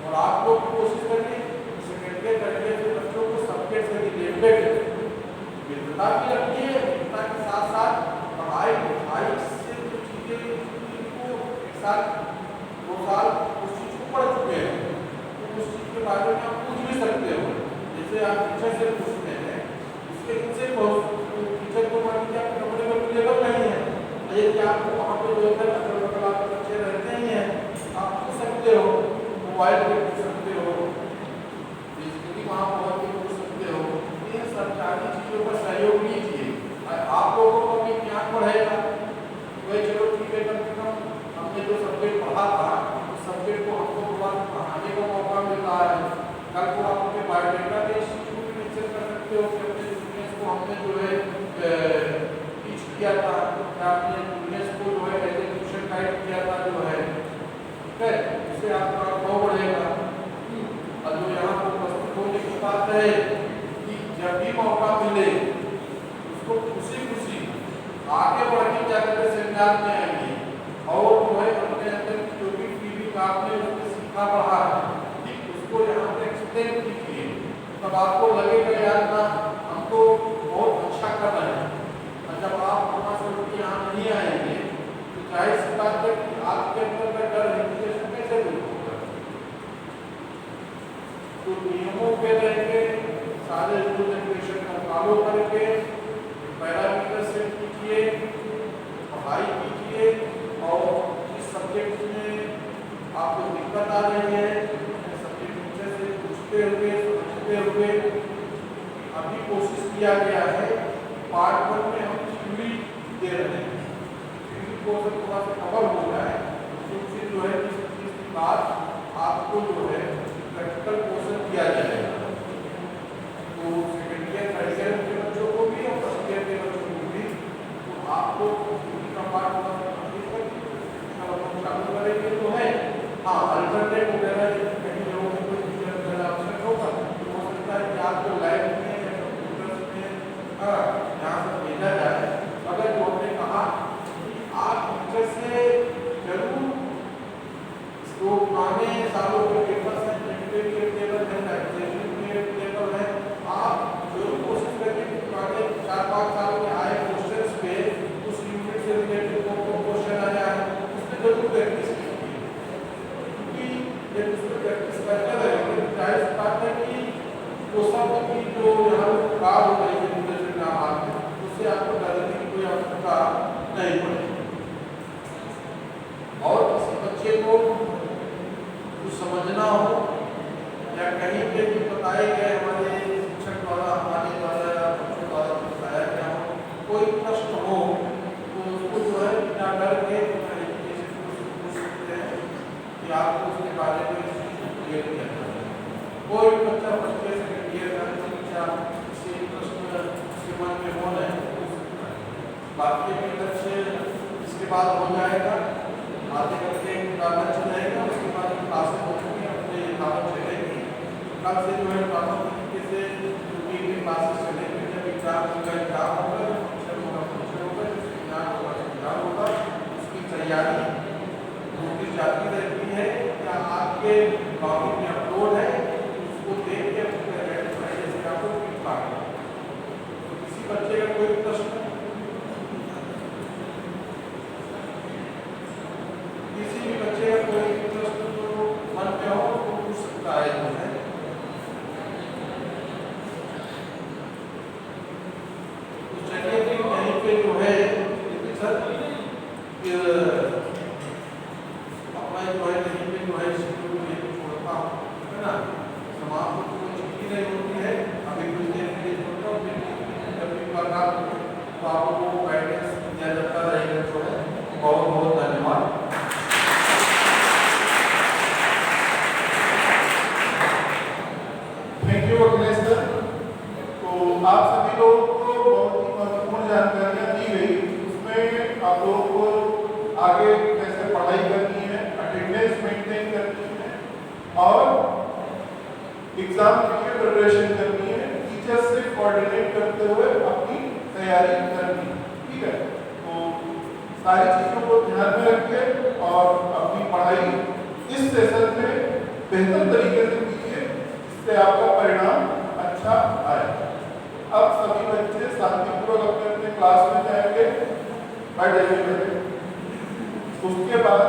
और आप लोग भी कोशिश करिए सेकेंड ईयर थर्ड ईयर के बच्चों को सब्जेक्ट से रिलेटेड मित्रता भी रखिए, मित्रता के साथ साथ पढ़ाई लिखाई से जो चीज़ें इनको 1 साल 2 साल उस चीज़ को पढ़ चुके हैं, तो उस चीज़ के बारे में आप पूछ भी सकते हो। जैसे आप टीचर से पूछते हैं, उसके इनसे टीचर को मान लीजिए आप कंफर्टेबल लेवल नहीं है, यदि आपको वहाँ पे जो है अगल बगल आपके बच्चे रहते ही हैं, आप पूछ सकते हो, मोबाइल पे पूछ सकते हो, फिजिकली वहाँ पहुँच के पूछ सकते हो। इन सरकारी चीज़ों का सहयोग लीजिए। आप लोगों को भी ज्ञान बढ़ेगा, भाई चलो ठीक है, कम से कम हमने जो सब्जेक्ट पढ़ा था उस सब्जेक्ट को हमको थोड़ा पढ़ाने का मौका मिल रहा है। कल को आप अपने बायोडेटा में इस चीज़ को भी मेंशन कर सकते हो कि अपने जूनियर्स को हमने जो है टीच किया था, या अपने जूनियर्स को जो है एजुकेशन गाइड किया था जो है, ठीक है, इससे आपका अनुभव बढ़ेगा। और जो यहाँ पर उपस्थित होने की बात है कि जब भी मौका मिले उसको खुशी खुशी आगे बढ़ के क्या करते सेमिनार में आएंगे और जो है अपने अंदर की जो भी फीलिंग आपने उसमें सीखा पढ़ा है, ठीक उसको यहाँ पे एक्सप्लेन कीजिए। तब आपको लगेगा यार ना हम तो बहुत अच्छा कर रहे हैं। और जब आप वहाँ से यहाँ नहीं आएंगे तो जाहिर सी बात है कि आपके अंदर का डर रेपुटेशन कैसे दूर होगा। तो नियमों पे रहेंगे, सारे रूल रेगुलेशन का फॉलो करके पैरामीटर सेट कीजिए, पढ़ाई कीजिए, और इस सब्जेक्ट में आपको दिक्कत आ रही है सब्जेक्ट टीचर से पूछते हुए समझते हुए अभी कोशिश किया गया है। पार्ट 1 में हम थ्योरी दे रहे हैं, थ्योरी को थोड़ा सा कवर हो जाए तो फिर जो है इस चीज़ के बाद आपको जो है प्रैक्टिकल पोर्शन दिया जाएगा। तो सेकेंड ईयर थर्ड ईयर के बच्चों को भी और फर्स्ट ईयर के बच्चों को भी, तो आपको थ्योरी का पार्ट चालू करेंगे तो है। हाँ, अल्टरनेट वगैरह कहीं लोगों को कोई टीचर वगैरह आवश्यक होगा तो हो सकता है कि आपको लाइव में या कंप्यूटर्स में यहाँ से भेजा जाए। अगर जो हमने कहा कि आप टीचर से जरूर जो पुराने सालों के पेपर्स हैं, टेंटेटिव टेबल है, एग्जामिनेशन टेबल है, आप जरूर कोशिश करिए कि पुराने 4-5 साल के आए क्वेश्चंस पे उस यूनिट से रिलेटेड क्वेश्चन आया है उसमें जरूर प्रैक्टिस कीजिए, क्योंकि जब उस पर प्रैक्टिस करते रहेंगे तो जाहिर सी बात है कि वो सब की जो यहाँ कार हो रही है यूनिवर्सिटी में उससे आपको डरने की कोई आवश्यकता नहीं पड़ेगी। और किसी बच्चे को कुछ समझना हो या कहीं पे भी बताए गए हमारे शिक्षक द्वारा, हमारे द्वारा या बच्चों द्वारा बताया गया हो, कोई प्रश्न हो तो उसको जो है बिना डर के एजुकेशन को पूछ सकते हैं कि आपको उसके बारे में क्लियर किया जाए। कोई बच्चा फर्स्ट ईयर सेकेंड ईयर का बच्चा किसी प्रश्न उसके मन में हो रहे हैं पूछ सकता है। बाकी के लक्ष्य इसके बाद हो जाएगा, आधे घंटे का लक्ष्य रहेगा, उसके बाद क्लासेस होंगी, अपने यथावत चलेंगी। कल से जो है प्रॉपर तरीके से वीक में क्लासेस चलेंगे। जब एग्जाम होगा एग्जाम होगा, जब फंक्शन होगा फंक्शन होगा, जब सेमिनार होगा सेमिनार होगा। उसकी तैयारी नोटिस जाती रहती है या आपके लॉगिन में अपलोड है, उसको देख के जैसे आपको फीडबैक है। तो किसी बच्चे का कोई प्रश्न, किसी भी बच्चे का कोई प्रश्न जो मन में हो तो पूछ सकता है जो है। तो चलिए फिर यहीं पे जो है सर अपना जो है यहीं पे जो है शिक्षकों को यहीं छोड़ता हूँ, है ना। समाप्त तो कोई छुट्टी नहीं होती है, अभी कुछ देर के लिए छोड़ता हूँ, फिर जब भी मुलाकात होगी तो आपको गाइडेंस दिया जाता रहेगा जो है। बहुत बहुत धन्यवाद। Thank you Akhilesh sir. तो आप सभी लोगों को बहुत ही महत्वपूर्ण जानकारियाँ दी गई। उसमें आप लोगों को आगे कैसे पढ़ाई करनी है, अटेंडेंस मेंटेन करनी है और एग्जाम के लिए प्रिपरेशन करनी है, टीचर से कोऑर्डिनेट करते हुए अपनी तैयारी करनी है, ठीक है। तो सारी चीज़ों को ध्यान में रखिए और अपनी पढ़ाई इस सेशन में बेहतर तरीके से कीजिए, जिससे आपका परिणाम अच्छा आए। अब सभी बच्चे शांतिपूर्वक अपने अपने क्लास में जाएंगे। पढ़ लेंगे। उसके बाद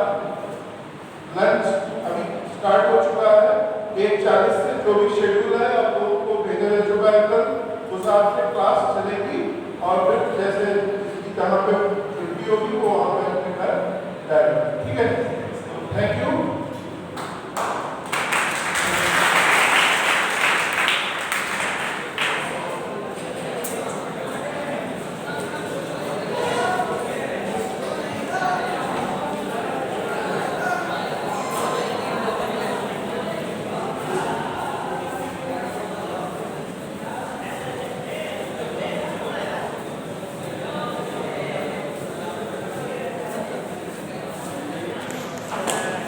लंच अभी स्टार्ट हो चुका है, 1:40 से जो भी शेड्यूल है आप लोगों को भेजा जा चुका है कल, उस हिसाब से क्लास चलेगी और फिर जैसे जहाँ पे छुट्टी होगी वो वहाँ पे अपने घर जाएगा। ठीक है।